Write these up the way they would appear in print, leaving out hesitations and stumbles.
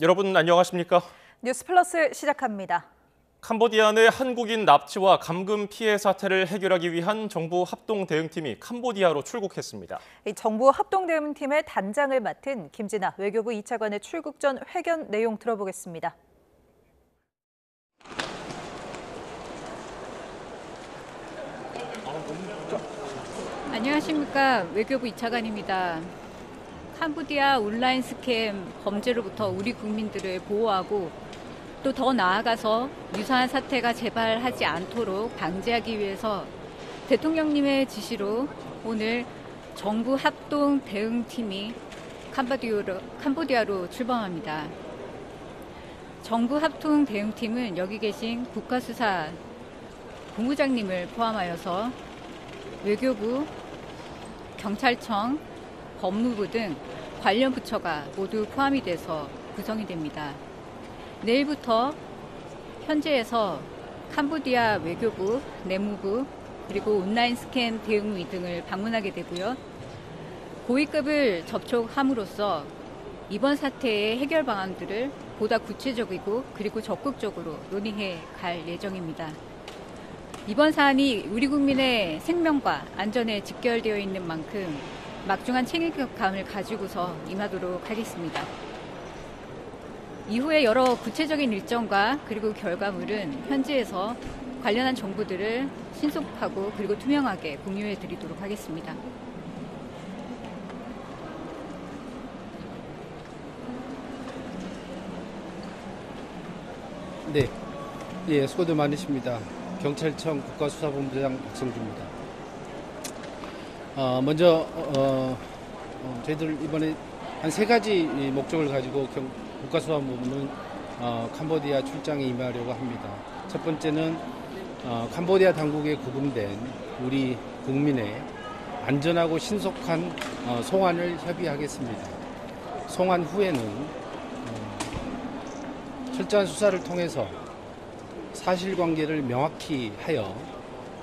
여러분 안녕하십니까? 뉴스플러스 시작합니다. 캄보디아 내 한국인 납치와 감금 피해 사태를 해결하기 위한 정부 합동 대응팀이 캄보디아로 출국했습니다. 이 정부 합동 대응팀의 단장을 맡은 김진아 외교부 2차관의 출국 전 회견 내용 들어보겠습니다. 안녕하십니까. 외교부 2차관입니다. 캄보디아 온라인 스캠 범죄로부터 우리 국민들을 보호하고 또 더 나아가서 유사한 사태가 재발하지 않도록 방지하기 위해서 대통령님의 지시로 오늘 정부 합동 대응팀이 캄보디아로 출범합니다. 정부 합동 대응팀은 여기 계신 국가수사 본부장님을 포함하여서 외교부, 경찰청, 법무부 등 관련 부처가 모두 포함이 돼서 구성이 됩니다. 내일부터 현지에서 캄보디아 외교부, 내무부, 그리고 온라인 스캔 대응위 등을 방문하게 되고요. 고위급을 접촉함으로써 이번 사태의 해결 방안들을 보다 구체적이고 그리고 적극적으로 논의해 갈 예정입니다. 이번 사안이 우리 국민의 생명과 안전에 직결되어 있는 만큼 막중한 책임감을 가지고서 임하도록 하겠습니다. 이후에 여러 구체적인 일정과 그리고 결과물은 현지에서 관련한 정보들을 신속하고 그리고 투명하게 공유해 드리도록 하겠습니다. 네, 수고들 많으십니다. 경찰청 국가수사본부장 박성주입니다. 먼저 저희들 이번에 한 3가지 목적을 가지고 국가수사본부는 캄보디아 출장에 임하려고 합니다. 첫 번째는 캄보디아 당국에 구금된 우리 국민의 안전하고 신속한 송환을 협의하겠습니다. 송환 후에는 철저한 수사를 통해서 사실관계를 명확히 하여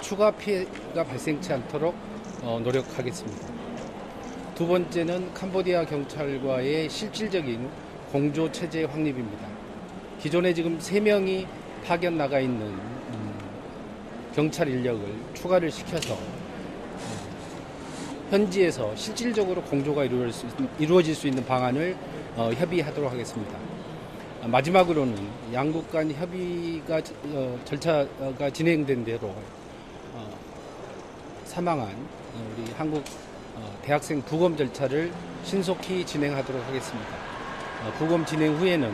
추가 피해가 발생치 않도록 노력하겠습니다. 두 번째는 캄보디아 경찰과의 실질적인 공조체제 확립입니다. 기존에 지금 3명이 파견 나가 있는 경찰 인력을 추가를 시켜서 현지에서 실질적으로 공조가 이루어질 수 있는 방안을 협의하도록 하겠습니다. 마지막으로는 양국 간 협의가 절차가 진행된 대로 사망한 우리 한국 대학생 부검 절차를 신속히 진행하도록 하겠습니다. 부검 진행 후에는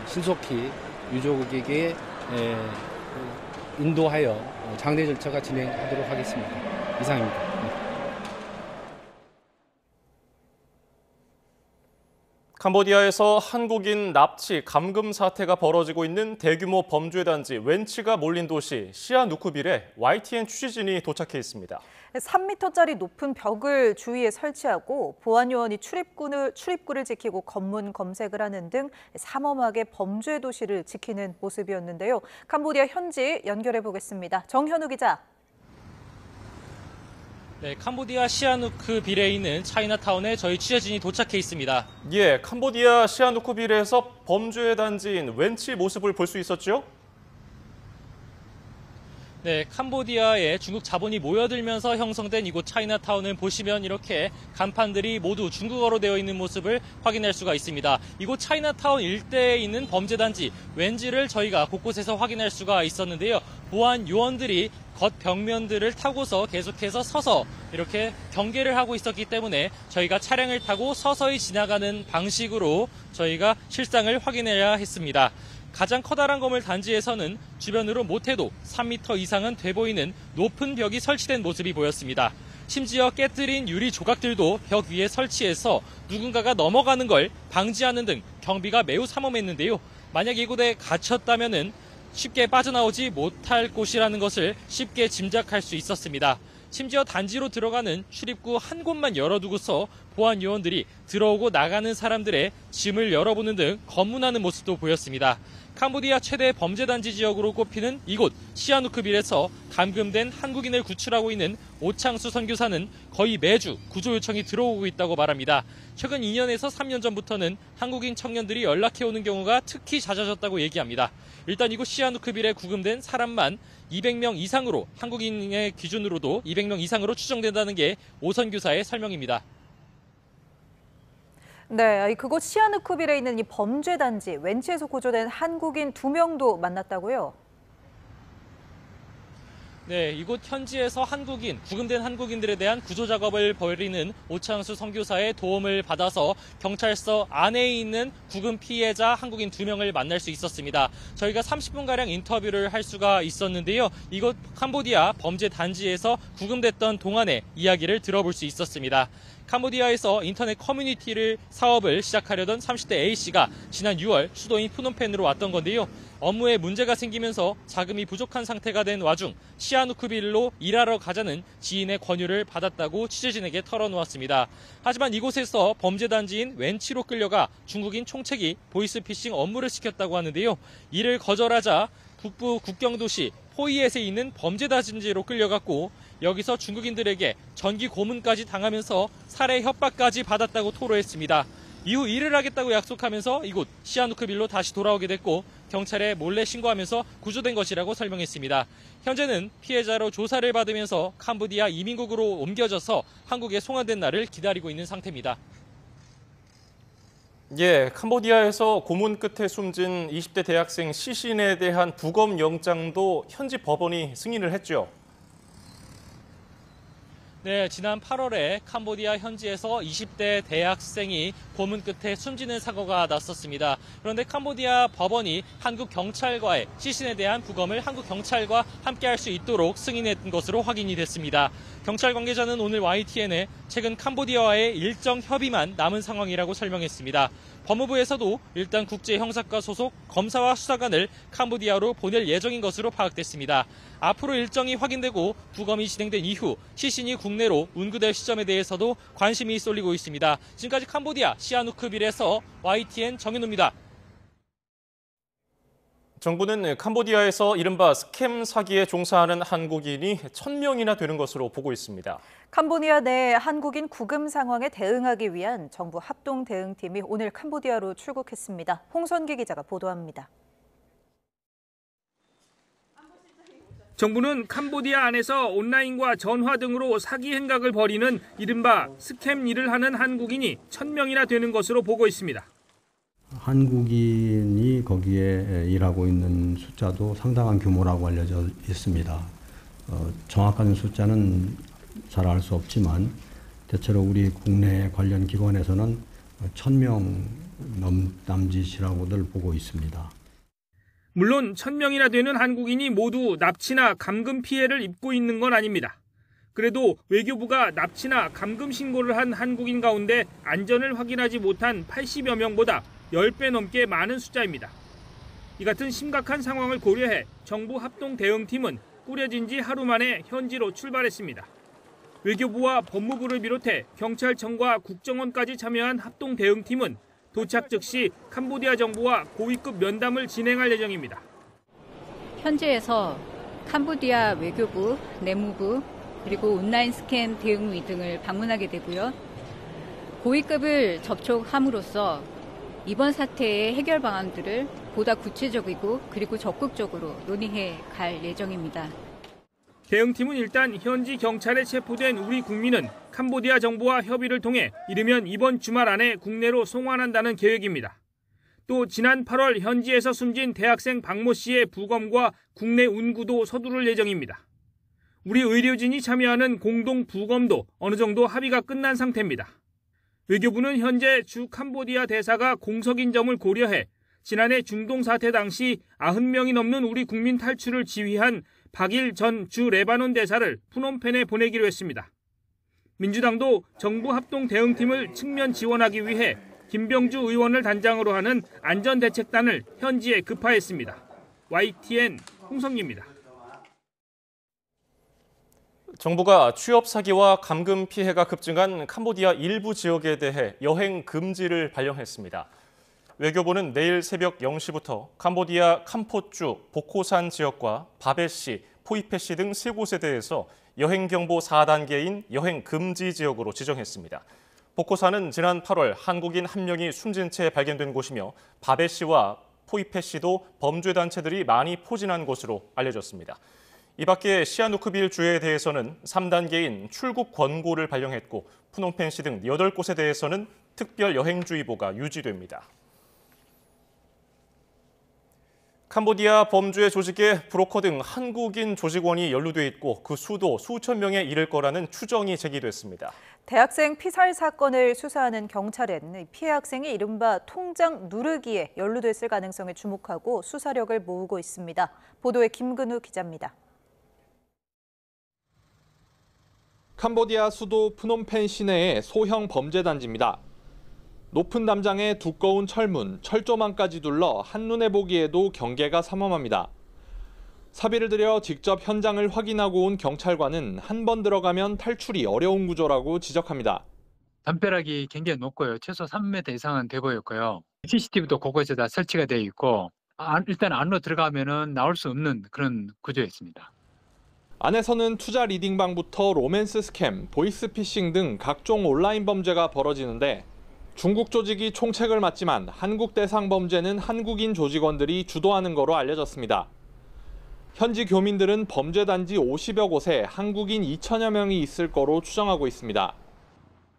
신속히 유족에게 인도하여 장례 절차가 진행하도록 하겠습니다. 이상입니다. 캄보디아에서 한국인 납치, 감금 사태가 벌어지고 있는 대규모 범죄 단지 웬치가 몰린 도시 시아누쿠빌에 YTN 취재진이 도착해 있습니다. 3m짜리 높은 벽을 주위에 설치하고 보안 요원이 출입구를 지키고 검문 검색을 하는 등 삼엄하게 범죄 도시를 지키는 모습이었는데요. 캄보디아 현지 연결해 보겠습니다. 정현우 기자. 네, 캄보디아 시아누크빌에 있는 차이나타운에 저희 취재진이 도착해 있습니다. 예, 캄보디아 시아누쿠빌에서 범죄 단지인 웬치 모습을 볼 수 있었죠? 네, 캄보디아에 중국 자본이 모여들면서 형성된 이곳 차이나타운을 보시면 이렇게 간판들이 모두 중국어로 되어 있는 모습을 확인할 수가 있습니다. 이곳 차이나타운 일대에 있는 범죄 단지 웬지를 저희가 곳곳에서 확인할 수가 있었는데요. 보안 요원들이 겉벽면들을 타고서 계속해서 서서 이렇게 경계를 하고 있었기 때문에 저희가 차량을 타고 서서히 지나가는 방식으로 저희가 실상을 확인해야 했습니다. 가장 커다란 건물 단지에서는 주변으로 못해도 3m 이상은 돼 보이는 높은 벽이 설치된 모습이 보였습니다. 심지어 깨뜨린 유리 조각들도 벽 위에 설치해서 누군가가 넘어가는 걸 방지하는 등 경비가 매우 삼엄했는데요. 만약 이곳에 갇혔다면은 쉽게 빠져나오지 못할 곳이라는 것을 쉽게 짐작할 수 있었습니다. 심지어 단지로 들어가는 출입구 한 곳만 열어두고서 보안 요원들이 들어오고 나가는 사람들의 짐을 열어보는 등 검문하는 모습도 보였습니다. 캄보디아 최대 범죄단지 지역으로 꼽히는 이곳 시아누크빌에서 감금된 한국인을 구출하고 있는 오창수 선교사는 거의 매주 구조 요청이 들어오고 있다고 말합니다. 최근 2년에서 3년 전부터는 한국인 청년들이 연락해오는 경우가 특히 잦아졌다고 얘기합니다. 일단 이곳 시아누크빌에 구금된 사람만 200명 이상으로 한국인의 기준으로도 200명 이상으로 추정된다는 게 오 선교사의 설명입니다. 네, 그곳 시아누크빌에 있는 이 범죄 단지 웬치에서 구조된 한국인 2명도 만났다고요? 네, 이곳 현지에서 구금된 한국인들에 대한 구조 작업을 벌이는 오창수 선교사의 도움을 받아서 경찰서 안에 있는 구금 피해자 한국인 2명을 만날 수 있었습니다. 저희가 30분가량 인터뷰를 할 수가 있었는데요. 이곳 캄보디아 범죄 단지에서 구금됐던 동안의 이야기를 들어볼 수 있었습니다. 캄보디아에서 인터넷 커뮤니티를 사업을 시작하려던 30대 A씨가 지난 6월 수도인 프놈펜으로 왔던 건데요. 업무에 문제가 생기면서 자금이 부족한 상태가 된 와중 시아누크빌로 일하러 가자는 지인의 권유를 받았다고 취재진에게 털어놓았습니다. 하지만 이곳에서 범죄단지인 웬치로 끌려가 중국인 총책이 보이스피싱 업무를 시켰다고 하는데요. 이를 거절하자 북부 국경도시 호이엣에 있는 범죄단지로 끌려갔고 여기서 중국인들에게 전기 고문까지 당하면서 살해 협박까지 받았다고 토로했습니다. 이후 일을 하겠다고 약속하면서 이곳 시아누크빌로 다시 돌아오게 됐고 경찰에 몰래 신고하면서 구조된 것이라고 설명했습니다. 현재는 피해자로 조사를 받으면서 캄보디아 이민국으로 옮겨져서 한국에 송환된 날을 기다리고 있는 상태입니다. 예, 캄보디아에서 고문 끝에 숨진 20대 대학생 시신에 대한 부검 영장도 현지 법원이 승인을 했죠. 네, 지난 8월에 캄보디아 현지에서 20대 대학생이 고문 끝에 숨지는 사고가 났었습니다. 그런데 캄보디아 법원이 한국 경찰과의 시신에 대한 부검을 한국 경찰과 함께 할 수 있도록 승인했던 것으로 확인이 됐습니다. 경찰 관계자는 오늘 YTN에 최근 캄보디아와의 일정 협의만 남은 상황이라고 설명했습니다. 법무부에서도 일단 국제형사과 소속 검사와 수사관을 캄보디아로 보낼 예정인 것으로 파악됐습니다. 앞으로 일정이 확인되고 부검이 진행된 이후 시신이 국내로 운구될 시점에 대해서도 관심이 쏠리고 있습니다. 지금까지 캄보디아 시아누크빌에서 YTN 정현우입니다. 정부는 캄보디아에서 이른바 스캠 사기에 종사하는 한국인이 1,000명이나 되는 것으로 보고 있습니다. 캄보디아 내 한국인 구금 상황에 대응하기 위한 정부 합동 대응팀이 오늘 캄보디아로 출국했습니다. 홍선기 기자가 보도합니다. 정부는 캄보디아 안에서 온라인과 전화 등으로 사기 행각을 벌이는 이른바 스캠 일을 하는 한국인이 1,000명이나 되는 것으로 보고 있습니다. 한국인이 거기에 일하고 있는 숫자도 상당한 규모라고 알려져 있습니다. 정확한 숫자는 잘 알 수 없지만 대체로 우리 국내 관련 기관에서는 1,000명 남짓이라고들 보고 있습니다. 물론 1,000명이나 되는 한국인이 모두 납치나 감금 피해를 입고 있는 건 아닙니다. 그래도 외교부가 납치나 감금 신고를 한 한국인 가운데 안전을 확인하지 못한 80여 명보다 10배 넘게 많은 숫자입니다. 이 같은 심각한 상황을 고려해 정부 합동 대응팀은 꾸려진 지 하루 만에 현지로 출발했습니다. 외교부와 법무부를 비롯해 경찰청과 국정원까지 참여한 합동 대응팀은 도착 즉시 캄보디아 정부와 고위급 면담을 진행할 예정입니다. 현지에서 캄보디아 외교부, 내무부, 그리고 온라인 스캠 대응위 등을 방문하게 되고요. 고위급을 접촉함으로써 이번 사태의 해결 방안들을 보다 구체적이고 그리고 적극적으로 논의해 갈 예정입니다. 대응팀은 일단 현지 경찰에 체포된 우리 국민은 캄보디아 정부와 협의를 통해 이르면 이번 주말 안에 국내로 송환한다는 계획입니다. 또 지난 8월 현지에서 숨진 대학생 박모 씨의 부검과 국내 운구도 서두를 예정입니다. 우리 의료진이 참여하는 공동 부검도 어느 정도 합의가 끝난 상태입니다. 외교부는 현재 주 캄보디아 대사가 공석인 점을 고려해 지난해 중동 사태 당시 90명이 넘는 우리 국민 탈출을 지휘한 박일 전 주 레바논 대사를 프놈펜에 보내기로 했습니다. 민주당도 정부 합동 대응팀을 측면 지원하기 위해 김병주 의원을 단장으로 하는 안전대책단을 현지에 급파했습니다. YTN 홍성기입니다. 정부가 취업 사기와 감금 피해가 급증한 캄보디아 일부 지역에 대해 여행 금지를 발령했습니다. 외교부는 내일 새벽 0시부터 캄보디아 캄포주, 보코산 지역과 바베시, 포이페시 등 3곳에 대해서 여행경보 4단계인 여행금지 지역으로 지정했습니다. 보코산은 지난 8월 한국인 1명이 숨진 채 발견된 곳이며 바베시와 포이페시도 범죄단체들이 많이 포진한 곳으로 알려졌습니다. 이 밖에 시아누크빌 주에 대해서는 3단계인 출국 권고를 발령했고 푸놈펜시 등 8곳에 대해서는 특별 여행주의보가 유지됩니다. 캄보디아 범죄 조직에 브로커 등 한국인 조직원이 연루돼 있고 그 수도 수천 명에 이를 거라는 추정이 제기됐습니다. 대학생 피살 사건을 수사하는 경찰은 피해 학생이 이른바 통장 누르기에 연루됐을 가능성에 주목하고 수사력을 모으고 있습니다. 보도에 김근우 기자입니다. 캄보디아 수도 프놈펜 시내의 소형 범죄 단지입니다. 높은 담장에 두꺼운 철문, 철조망까지 둘러 한눈에 보기에도 경계가 삼엄합니다. 사비를 들여 직접 현장을 확인하고 온 경찰관은 한 번 들어가면 탈출이 어려운 구조라고 지적합니다. 담벼락이 굉장히 높고요. 최소 3m 이상은 돼 보였고요. CCTV도 곳곳에 다 설치가 되어 있고 일단 안으로 들어가면은 나올 수 없는 그런 구조였습니다. 안에서는 투자 리딩방부터 로맨스 스캠, 보이스피싱 등 각종 온라인 범죄가 벌어지는데 중국 조직이 총책을 맡지만 한국 대상 범죄는 한국인 조직원들이 주도하는 거로 알려졌습니다. 현지 교민들은 범죄 단지 50여 곳에 한국인 2천여 명이 있을 거로 추정하고 있습니다.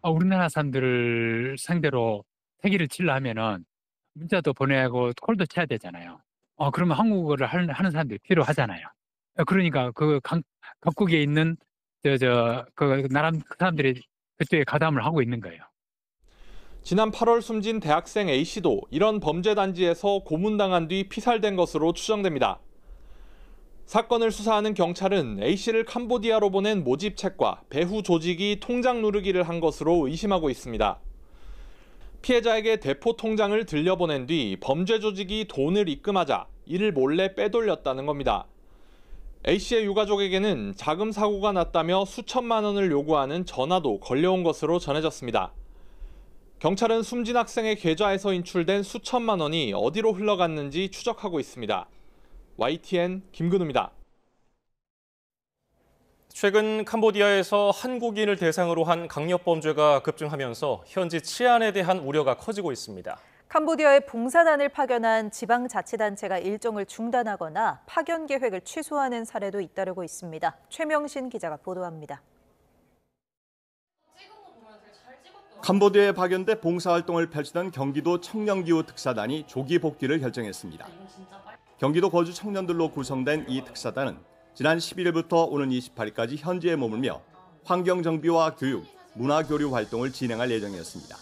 우리나라 사람들을 상대로 태기를 치려 하면은 문자도 보내고 콜도 쳐야 되잖아요. 그러면 한국어를 하는 사람들이 필요하잖아요. 그러니까 그 각국에 있는 그 사람들이 그쪽에 가담을 하고 있는 거예요. 지난 8월 숨진 대학생 A씨도 이런 범죄 단지에서 고문당한 뒤 피살된 것으로 추정됩니다. 사건을 수사하는 경찰은 A씨를 캄보디아로 보낸 모집책과 배후 조직이 통장 누르기를 한 것으로 의심하고 있습니다. 피해자에게 대포 통장을 들려보낸 뒤 범죄 조직이 돈을 입금하자 이를 몰래 빼돌렸다는 겁니다. A씨의 유가족에게는 자금 사고가 났다며 수천만 원을 요구하는 전화도 걸려온 것으로 전해졌습니다. 경찰은 숨진 학생의 계좌에서 인출된 수천만 원이 어디로 흘러갔는지 추적하고 있습니다. YTN 김근우입니다. 최근 캄보디아에서 한국인을 대상으로 한 강력범죄가 급증하면서 현지 치안에 대한 우려가 커지고 있습니다. 캄보디아에 봉사단을 파견한 지방자치단체가 일정을 중단하거나 파견 계획을 취소하는 사례도 잇따르고 있습니다. 최명신 기자가 보도합니다. 캄보디아에 파견돼 봉사활동을 펼치던 경기도 청년기후 특사단이 조기 복귀를 결정했습니다. 경기도 거주 청년들로 구성된 이 특사단은 지난 11일부터 오는 28일까지 현지에 머물며 환경정비와 교육, 문화교류 활동을 진행할 예정이었습니다.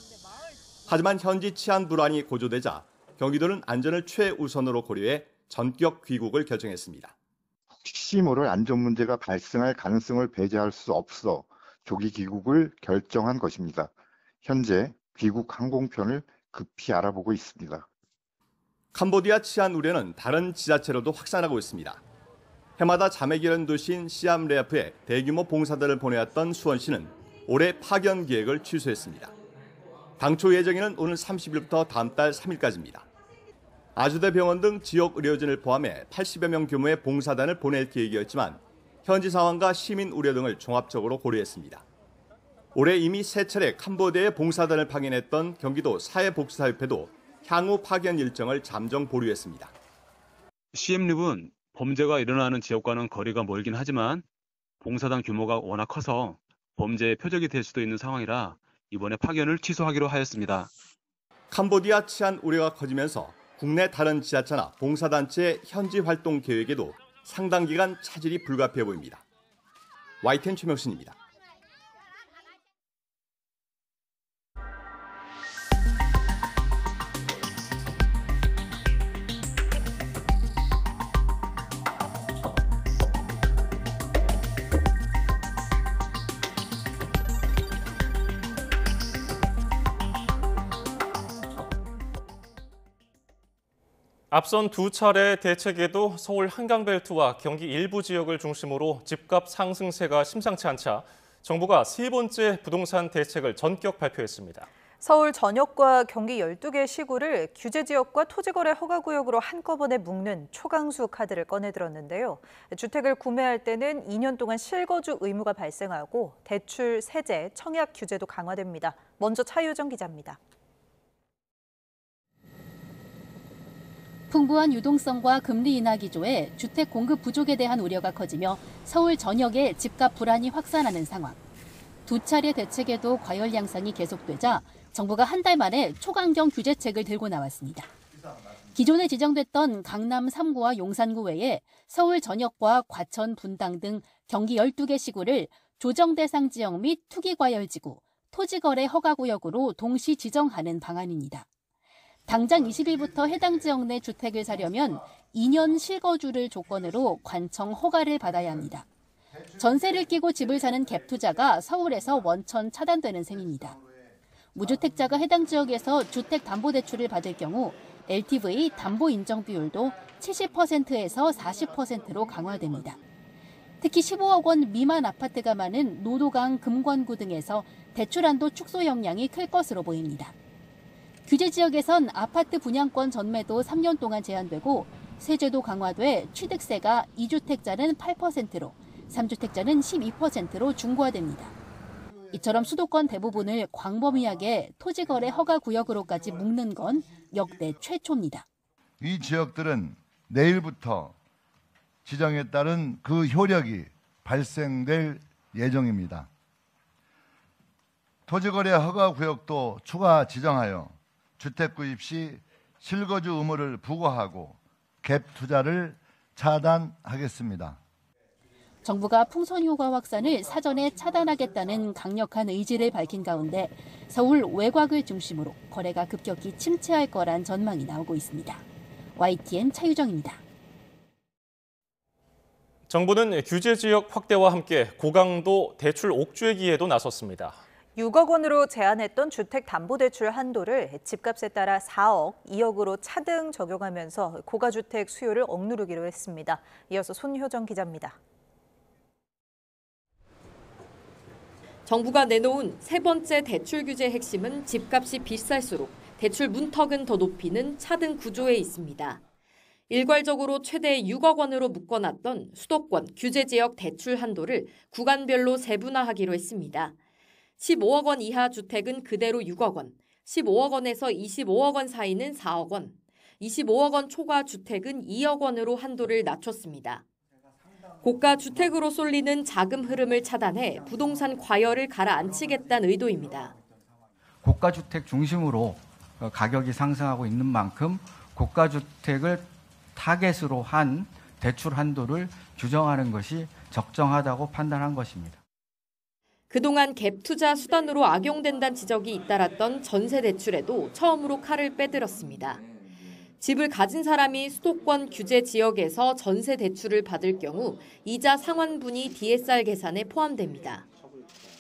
하지만 현지 치안 불안이 고조되자 경기도는 안전을 최우선으로 고려해 전격 귀국을 결정했습니다. 혹시 모를 안전 문제가 발생할 가능성을 배제할 수 없어 조기 귀국을 결정한 것입니다. 현재 귀국 항공편을 급히 알아보고 있습니다. 캄보디아 치안 우려는 다른 지자체로도 확산하고 있습니다. 해마다 자매결연 도시인 시암레아프에 대규모 봉사단을 보내왔던 수원시는 올해 파견 계획을 취소했습니다. 당초 예정에는 오는 30일부터 다음 달 3일까지입니다. 아주대 병원 등 지역 의료진을 포함해 80여 명 규모의 봉사단을 보낼 계획이었지만 현지 상황과 시민 우려 등을 종합적으로 고려했습니다. 올해 이미 3차례 캄보디아에 봉사단을 파견했던 경기도 사회복지사협회도 향후 파견 일정을 잠정 보류했습니다. 시엠립은 범죄가 일어나는 지역과는 거리가 멀긴 하지만 봉사단 규모가 워낙 커서 범죄의 표적이 될 수도 있는 상황이라 이번에 파견을 취소하기로 하였습니다. 캄보디아 치안 우려가 커지면서 국내 다른 지자체나 봉사단체의 현지 활동 계획에도 상당 기간 차질이 불가피해 보입니다. YTN 최명신입니다. 앞선 2차례 대책에도 서울 한강벨트와 경기 일부 지역을 중심으로 집값 상승세가 심상치 않자 정부가 3번째 부동산 대책을 전격 발표했습니다. 서울 전역과 경기 12개 시구를 규제지역과 토지거래 허가구역으로 한꺼번에 묶는 초강수 카드를 꺼내들었는데요. 주택을 구매할 때는 2년 동안 실거주 의무가 발생하고 대출, 세제, 청약 규제도 강화됩니다. 먼저 차유정 기자입니다. 풍부한 유동성과 금리 인하 기조에 주택 공급 부족에 대한 우려가 커지며 서울 전역에 집값 불안이 확산하는 상황. 두 차례 대책에도 과열 양상이 계속되자 정부가 한 달 만에 초강경 규제책을 들고 나왔습니다. 기존에 지정됐던 강남 3구와 용산구 외에 서울 전역과 과천, 분당 등 경기 12개 시구를 조정 대상 지역 및 투기과열지구, 토지거래 허가구역으로 동시 지정하는 방안입니다. 당장 20일부터 해당 지역 내 주택을 사려면 2년 실거주를 조건으로 관청 허가를 받아야 합니다. 전세를 끼고 집을 사는 갭 투자가 서울에서 원천 차단되는 셈입니다. 무주택자가 해당 지역에서 주택담보대출을 받을 경우 LTV 담보 인정 비율도 70%에서 40%로 강화됩니다. 특히 15억 원 미만 아파트가 많은 노도강, 금관구 등에서 대출 한도 축소 영향이 클 것으로 보입니다. 규제 지역에선 아파트 분양권 전매도 3년 동안 제한되고 세제도 강화돼 취득세가 2주택자는 8%로 3주택자는 12%로 중과됩니다. 이처럼 수도권 대부분을 광범위하게 토지거래 허가구역으로까지 묶는 건 역대 최초입니다. 이 지역들은 내일부터 지정에 따른 그 효력이 발생될 예정입니다. 토지거래 허가구역도 추가 지정하여 주택 구입 시 실거주 의무를 부과하고 갭 투자를 차단하겠습니다. 정부가 풍선 효과 확산을 사전에 차단하겠다는 강력한 의지를 밝힌 가운데 서울 외곽을 중심으로 거래가 급격히 침체할 거란 전망이 나오고 있습니다. YTN 차유정입니다. 정부는 규제 지역 확대와 함께 고강도 대출 옥죄기에도 나섰습니다. 6억 원으로 제한했던 주택담보대출 한도를 집값에 따라 4억, 2억으로 차등 적용하면서 고가주택 수요를 억누르기로 했습니다. 이어서 손효정 기자입니다. 정부가 내놓은 세 번째 대출 규제 핵심은 집값이 비쌀수록 대출 문턱은 더 높이는 차등 구조에 있습니다. 일괄적으로 최대 6억 원으로 묶어놨던 수도권 규제지역 대출 한도를 구간별로 세분화하기로 했습니다. 15억 원 이하 주택은 그대로 6억 원, 15억 원에서 25억 원 사이는 4억 원, 25억 원 초과 주택은 2억 원으로 한도를 낮췄습니다. 고가 주택으로 쏠리는 자금 흐름을 차단해 부동산 과열을 가라앉히겠다는 의도입니다. 고가 주택 중심으로 가격이 상승하고 있는 만큼 고가 주택을 타겟으로 한 대출 한도를 규정하는 것이 적정하다고 판단한 것입니다. 그동안 갭 투자 수단으로 악용된다는 지적이 잇따랐던 전세 대출에도 처음으로 칼을 빼들었습니다. 집을 가진 사람이 수도권 규제 지역에서 전세 대출을 받을 경우 이자 상환분이 DSR 계산에 포함됩니다.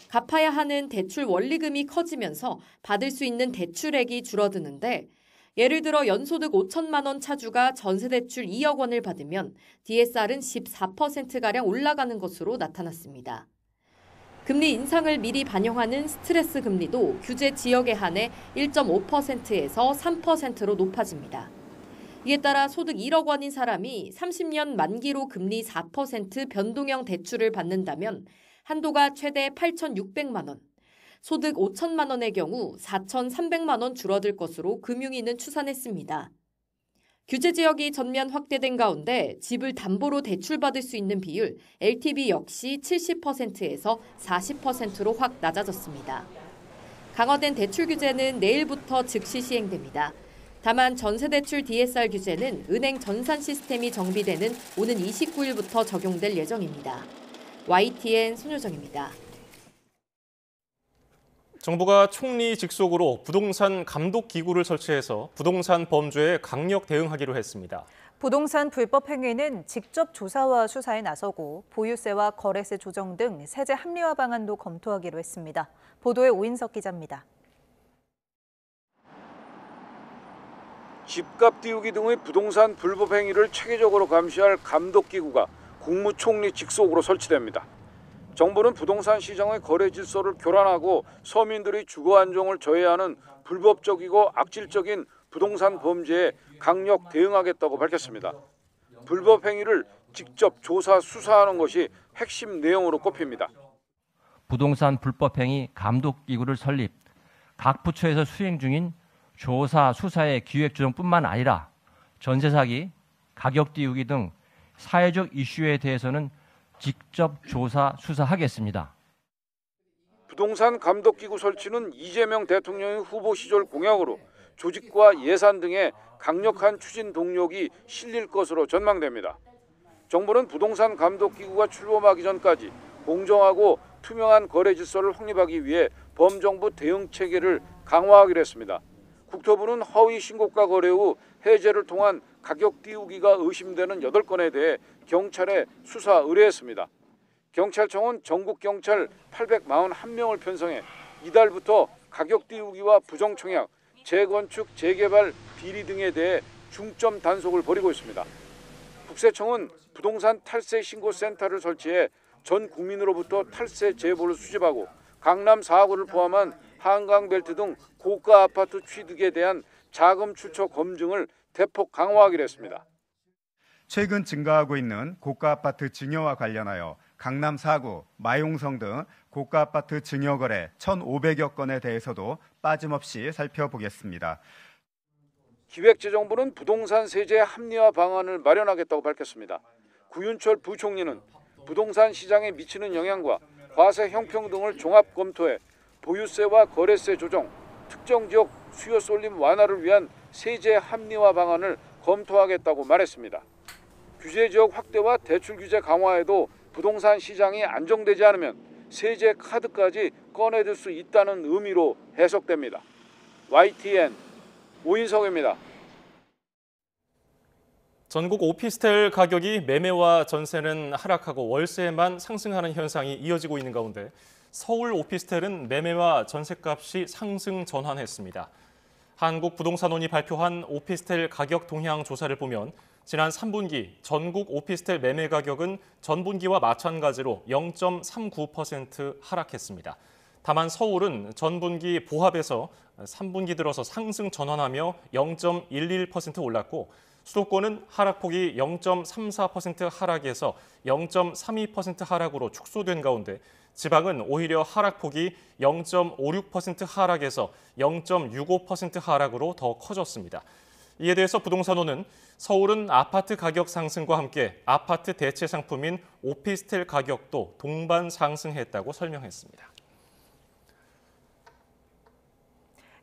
갚아야 하는 대출 원리금이 커지면서 받을 수 있는 대출액이 줄어드는데 예를 들어 연소득 5천만 원 차주가 전세 대출 2억 원을 받으면 DSR은 14%가량 올라가는 것으로 나타났습니다. 금리 인상을 미리 반영하는 스트레스 금리도 규제 지역에 한해 1.5%에서 3%로 높아집니다. 이에 따라 소득 1억 원인 사람이 30년 만기로 금리 4% 변동형 대출을 받는다면 한도가 최대 8,600만 원, 소득 5천만 원의 경우 4,300만 원 줄어들 것으로 금융위는 추산했습니다. 규제 지역이 전면 확대된 가운데 집을 담보로 대출받을 수 있는 비율 LTV 역시 70%에서 40%로 확 낮아졌습니다. 강화된 대출 규제는 내일부터 즉시 시행됩니다. 다만 전세대출 DSR 규제는 은행 전산 시스템이 정비되는 오는 29일부터 적용될 예정입니다. YTN 손효정입니다. 정부가 총리 직속으로 부동산 감독기구를 설치해서 부동산 범죄에 강력 대응하기로 했습니다. 부동산 불법 행위는 직접 조사와 수사에 나서고 보유세와 거래세 조정 등 세제 합리화 방안도 검토하기로 했습니다. 보도에 오인석 기자입니다. 집값 띄우기 등의 부동산 불법 행위를 체계적으로 감시할 감독기구가 국무총리 직속으로 설치됩니다. 정부는 부동산 시장의 거래 질서를 교란하고 서민들의 주거 안정을 저해하는 불법적이고 악질적인 부동산 범죄에 강력 대응하겠다고 밝혔습니다. 불법 행위를 직접 조사 수사하는 것이 핵심 내용으로 꼽힙니다. 부동산 불법행위 감독기구를 설립, 각 부처에서 수행 중인 조사, 수사의 기획조정뿐만 아니라 전세 사기, 가격 띄우기 등 사회적 이슈에 대해서는 직접 조사, 수사하겠습니다. 부동산 감독기구 설치는 이재명 대통령의 후보 시절 공약으로 조직과 예산 등의 강력한 추진 동력이 실릴 것으로 전망됩니다. 정부는 부동산 감독기구가 출범하기 전까지 공정하고 투명한 거래 질서를 확립하기 위해 범정부 대응 체계를 강화하기로 했습니다. 국토부는 허위 신고가 거래 후 해제를 통한 가격 띄우기가 의심되는 8건에 대해 경찰에 수사 의뢰했습니다. 경찰청은 전국 경찰 841명을 편성해 이달부터 가격 띄우기와 부정청약, 재건축, 재개발, 비리 등에 대해 중점 단속을 벌이고 있습니다. 국세청은 부동산 탈세 신고센터를 설치해 전 국민으로부터 탈세 제보를 수집하고 강남 4구를 포함한 한강벨트 등 고가 아파트 취득에 대한 자금 출처 검증을 대폭 강화하기로 했습니다. 최근 증가하고 있는 고가 아파트 증여와 관련하여 강남 4구, 마용성 등 고가 아파트 증여 거래 1,500여 건에 대해서도 빠짐없이 살펴보겠습니다. 기획재정부는 부동산 세제 합리화 방안을 마련하겠다고 밝혔습니다. 구윤철 부총리는 부동산 시장에 미치는 영향과 과세 형평 등을 종합 검토해 보유세와 거래세 조정, 특정 지역 수요 쏠림 완화를 위한 세제 합리화 방안을 검토하겠다고 말했습니다. 규제 지역 확대와 대출 규제 강화에도 부동산 시장이 안정되지 않으면 세제 카드까지 꺼내들 수 있다는 의미로 해석됩니다. YTN 오인성입니다. 전국 오피스텔 가격이 매매와 전세는 하락하고 월세만 상승하는 현상이 이어지고 있는 가운데 서울 오피스텔은 매매와 전세값이 상승 전환했습니다. 한국부동산원이 발표한 오피스텔 가격 동향 조사를 보면 지난 3분기 전국 오피스텔 매매 가격은 전분기와 마찬가지로 0.39% 하락했습니다. 다만 서울은 전분기 보합에서 3분기 들어서 상승 전환하며 0.11% 올랐고 수도권은 하락폭이 0.34% 하락에서 0.32% 하락으로 축소된 가운데 지방은 오히려 하락폭이 0.56% 하락에서 0.65% 하락으로 더 커졌습니다. 이에 대해서 부동산원은 서울은 아파트 가격 상승과 함께 아파트 대체 상품인 오피스텔 가격도 동반 상승했다고 설명했습니다.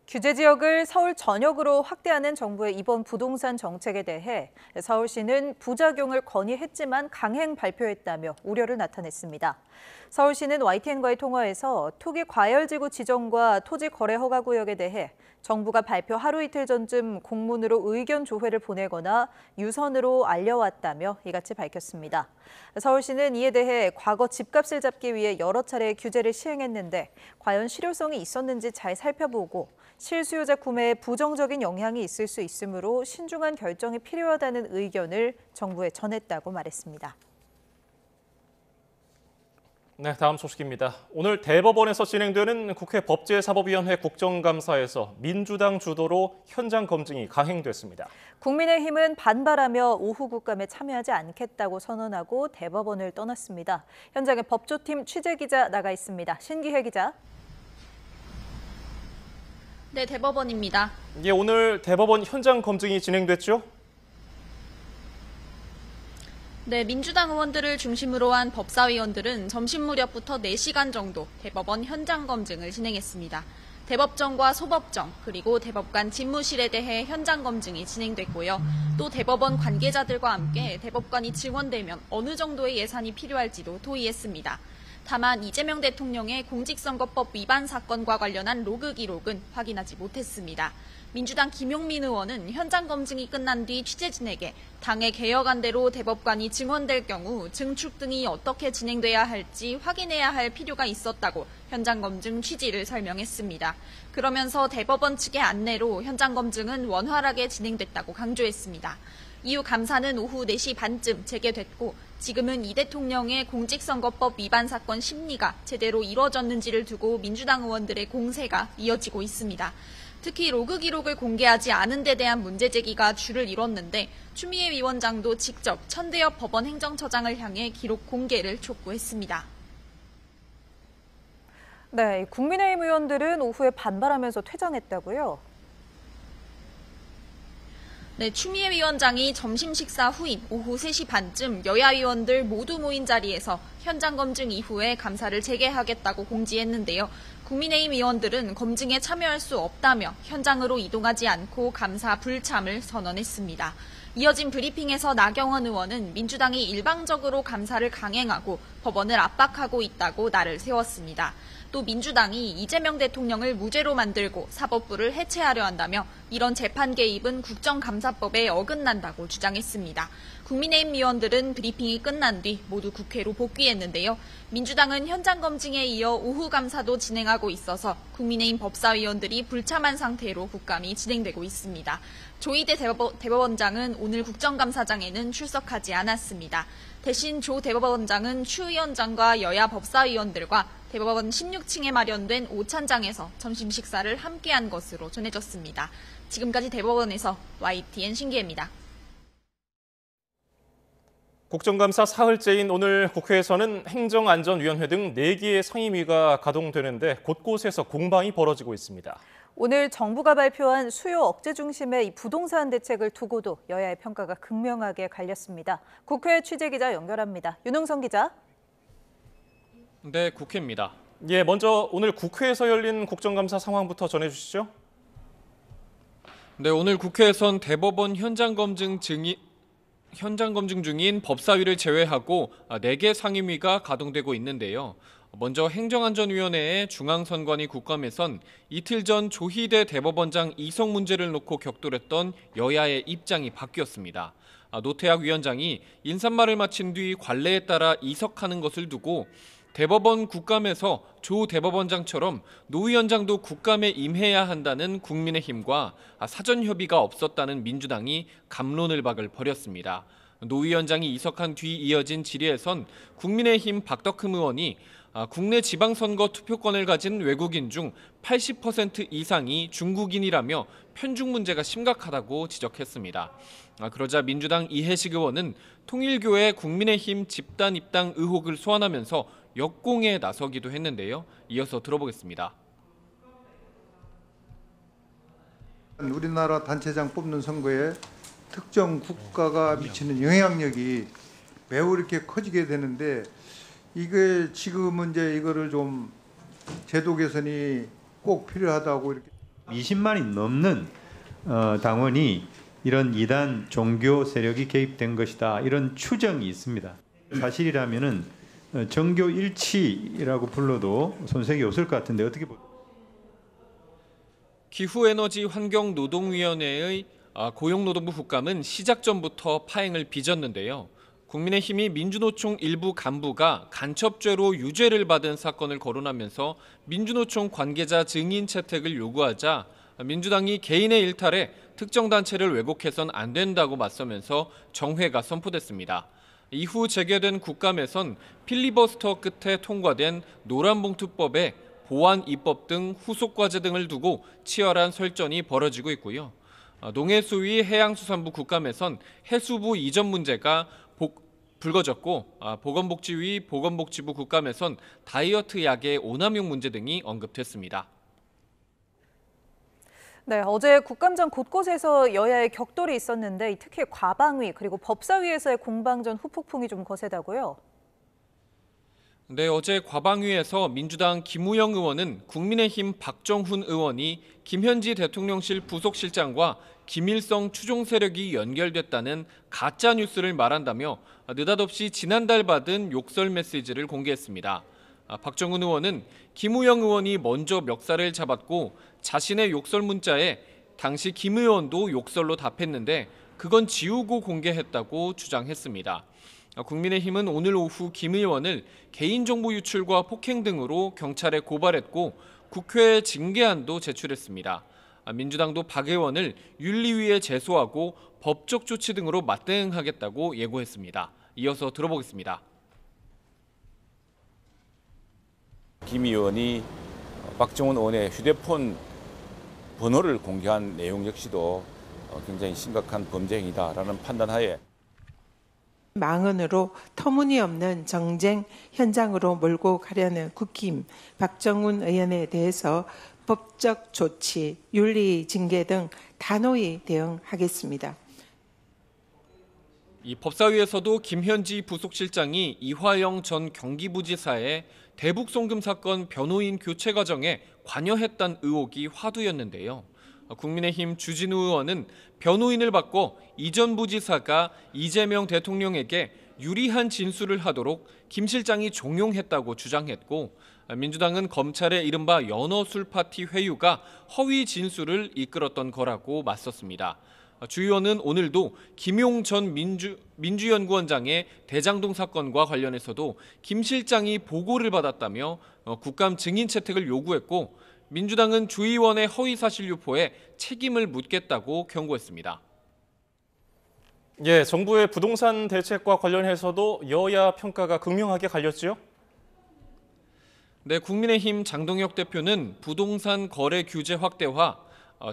규제 지역을 서울 전역으로 확대하는 정부의 이번 부동산 정책에 대해 서울시는 부작용을 건의했지만 강행 발표했다며 우려를 나타냈습니다. 서울시는 YTN과의 통화에서 토기 과열지구 지정과 토지 거래 허가 구역에 대해 정부가 발표 하루 이틀 전쯤 공문으로 의견 조회를 보내거나 유선으로 알려왔다며 이같이 밝혔습니다. 서울시는 이에 대해 과거 집값을 잡기 위해 여러 차례 규제를 시행했는데 과연 실효성이 있었는지 잘 살펴보고 실수요자 구매에 부정적인 영향이 있을 수 있으므로 신중한 결정이 필요하다는 의견을 정부에 전했다고 말했습니다. 네, 다음 소식입니다. 오늘 대법원에서 진행되는 국회 법제사법위원회 국정감사에서 민주당 주도로 현장 검증이 강행됐습니다. 국민의힘은 반발하며 오후 국감에 참여하지 않겠다고 선언하고 대법원을 떠났습니다. 현장에 법조팀 취재기자 나가 있습니다. 신기혜 기자. 네, 대법원입니다. 예, 오늘 대법원 현장 검증이 진행됐죠? 네, 민주당 의원들을 중심으로 한 법사위원들은 점심 무렵부터 4시간 정도 대법원 현장 검증을 진행했습니다. 대법정과 소법정, 그리고 대법관 집무실에 대해 현장 검증이 진행됐고요. 또 대법원 관계자들과 함께 대법관이 증원되면 어느 정도의 예산이 필요할지도 토의했습니다. 다만 이재명 대통령의 공직선거법 위반 사건과 관련한 로그 기록은 확인하지 못했습니다. 민주당 김용민 의원은 현장 검증이 끝난 뒤 취재진에게 당의 개혁안대로 대법관이 증원될 경우 증축 등이 어떻게 진행돼야 할지 확인해야 할 필요가 있었다고 현장 검증 취지를 설명했습니다. 그러면서 대법원 측의 안내로 현장 검증은 원활하게 진행됐다고 강조했습니다. 이후 감사는 오후 4시 반쯤 재개됐고 지금은 이 대통령의 공직선거법 위반 사건 심리가 제대로 이뤄졌는지를 두고 민주당 의원들의 공세가 이어지고 있습니다. 특히 로그 기록을 공개하지 않은 데 대한 문제 제기가 줄을 이뤘는데 추미애 위원장도 직접 천대엽 법원 행정처장을 향해 기록 공개를 촉구했습니다. 네, 국민의힘 의원들은 오후에 반발하면서 퇴장했다고요? 네, 추미애 위원장이 점심 식사 후인 오후 3시 반쯤 여야 의원들 모두 모인 자리에서 현장 검증 이후에 감사를 재개하겠다고 공지했는데요. 국민의힘 의원들은 검증에 참여할 수 없다며 현장으로 이동하지 않고 감사 불참을 선언했습니다. 이어진 브리핑에서 나경원 의원은 민주당이 일방적으로 감사를 강행하고 법원을 압박하고 있다고 날을 세웠습니다. 또 민주당이 이재명 대통령을 무죄로 만들고 사법부를 해체하려 한다며 이런 재판 개입은 국정감사법에 어긋난다고 주장했습니다. 국민의힘 의원들은 브리핑이 끝난 뒤 모두 국회로 복귀했는데요. 민주당은 현장 검증에 이어 오후 감사도 진행하고 있어서 국민의힘 법사위원들이 불참한 상태로 국감이 진행되고 있습니다. 조희대 대법원장은 오늘 국정감사장에는 출석하지 않았습니다. 대신 조 대법원장은 추 위원장과 여야 법사위원들과 대법원 16층에 마련된 오찬장에서 점심 식사를 함께한 것으로 전해졌습니다. 지금까지 대법원에서 YTN 신기혜입니다. 국정감사 사흘째인 오늘 국회에서는 행정안전위원회 등 4개의 상임위가 가동되는데 곳곳에서 공방이 벌어지고 있습니다. 오늘 정부가 발표한 수요 억제 중심의 이 부동산 대책을 두고도 여야의 평가가 극명하게 갈렸습니다. 국회 취재기자 연결합니다. 윤홍성 기자. 네, 국회입니다. 예, 먼저 오늘 국회에서 열린 국정감사 상황부터 전해주시죠. 네, 오늘 국회에선 대법원 현장 검증 중인 법사위를 제외하고 4개 상임위가 가동되고 있는데요. 먼저 행정안전위원회의 중앙선관위 국감에선 이틀 전 조희대 대법원장 이석 문제를 놓고 격돌했던 여야의 입장이 바뀌었습니다. 노태학 위원장이 인사말을 마친 뒤 관례에 따라 이석하는 것을 두고 대법원 국감에서 조 대법원장처럼 노 위원장도 국감에 임해야 한다는 국민의힘과 사전 협의가 없었다는 민주당이 갑론을박을 벌였습니다. 노 위원장이 이석한 뒤 이어진 질의에선 국민의힘 박덕흠 의원이 국내 지방선거 투표권을 가진 외국인 중 80% 이상이 중국인이라며 편중 문제가 심각하다고 지적했습니다. 그러자 민주당 이해식 의원은 통일교회 국민의힘 집단 입당 의혹을 소환하면서 역공에 나서기도 했는데요. 이어서 들어보겠습니다. 우리나라 단체장 뽑는 선거에 특정 국가가 미치는 영향력이 매우 이렇게 커지게 되는데 이게 지금은 이제 이거를 좀 제도 개선이 꼭 필요하다고 이렇게 20만이 넘는 당원이 이런 이단 종교 세력이 개입된 것이다 이런 추정이 있습니다. 사실이라면은 정교 일치라고 불러도 손색이 없을 것 같은데 어떻게 보세요? 기후에너지환경노동위원회의 고용노동부 국감은 시작 전부터 파행을 빚었는데요. 국민의힘이 민주노총 일부 간부가 간첩죄로 유죄를 받은 사건을 거론하면서 민주노총 관계자 증인 채택을 요구하자 민주당이 개인의 일탈에 특정 단체를 왜곡해선 안 된다고 맞서면서 정회가 선포됐습니다. 이후 재개된 국감에선 필리버스터 끝에 통과된 노란봉투법에 보안 입법 등 후속 과제 등을 두고 치열한 설전이 벌어지고 있고요. 농해수위 해양수산부 국감에선 해수부 이전 문제가 불거졌고 보건복지위 보건복지부 국감에선 다이어트 약의 오남용 문제 등이 언급됐습니다. 네, 어제 국감장 곳곳에서 여야의 격돌이 있었는데 특히 과방위 그리고 법사위에서의 공방전 후폭풍이 좀 거세다고요? 네, 어제 과방위에서 민주당 김우영 의원은 국민의힘 박정훈 의원이 김현지 대통령실 부속실장과 김일성 추종 세력이 연결됐다는 가짜 뉴스를 말한다며 느닷없이 지난달 받은 욕설 메시지를 공개했습니다. 박정훈 의원은 김우영 의원이 먼저 멱살을 잡았고 자신의 욕설 문자에 당시 김 의원도 욕설로 답했는데 그건 지우고 공개했다고 주장했습니다. 국민의힘은 오늘 오후 김 의원을 개인정보 유출과 폭행 등으로 경찰에 고발했고 국회에 징계안도 제출했습니다. 민주당도 박 의원을 윤리위에 제소하고 법적 조치 등으로 맞대응하겠다고 예고했습니다. 이어서 들어보겠습니다. 김 의원이 박정훈 의원의 휴대폰 번호를 공개한 내용 역시도 굉장히 심각한 범죄 행위다라는 판단하에 망언으로 터무니없는 정쟁 현장으로 몰고 가려는 국힘 박정훈 의원에 대해서 법적 조치, 윤리 징계 등 단호히 대응하겠습니다. 이 법사위에서도 김현지 부속실장이 이화영 전 경기부지사의 대북 송금 사건 변호인 교체 과정에 관여했다는 의혹이 화두였는데요. 국민의힘 주진우 의원은 변호인을 바꿔 이 전 부지사가 이재명 대통령에게 유리한 진술을 하도록 김 실장이 종용했다고 주장했고, 민주당은 검찰의 이른바 연어술 파티 회유가 허위 진술을 이끌었던 거라고 맞섰습니다. 주 의원은 오늘도 김용 전 민주연구원장의 대장동 사건과 관련해서도 김 실장이 보고를 받았다며 국감 증인 채택을 요구했고, 민주당은 주 의원의 허위사실 유포에 책임을 묻겠다고 경고했습니다. 예, 정부의 부동산 대책과 관련해서도 여야 평가가 극명하게 갈렸지요? 네, 국민의힘 장동혁 대표는 부동산 거래 규제 확대와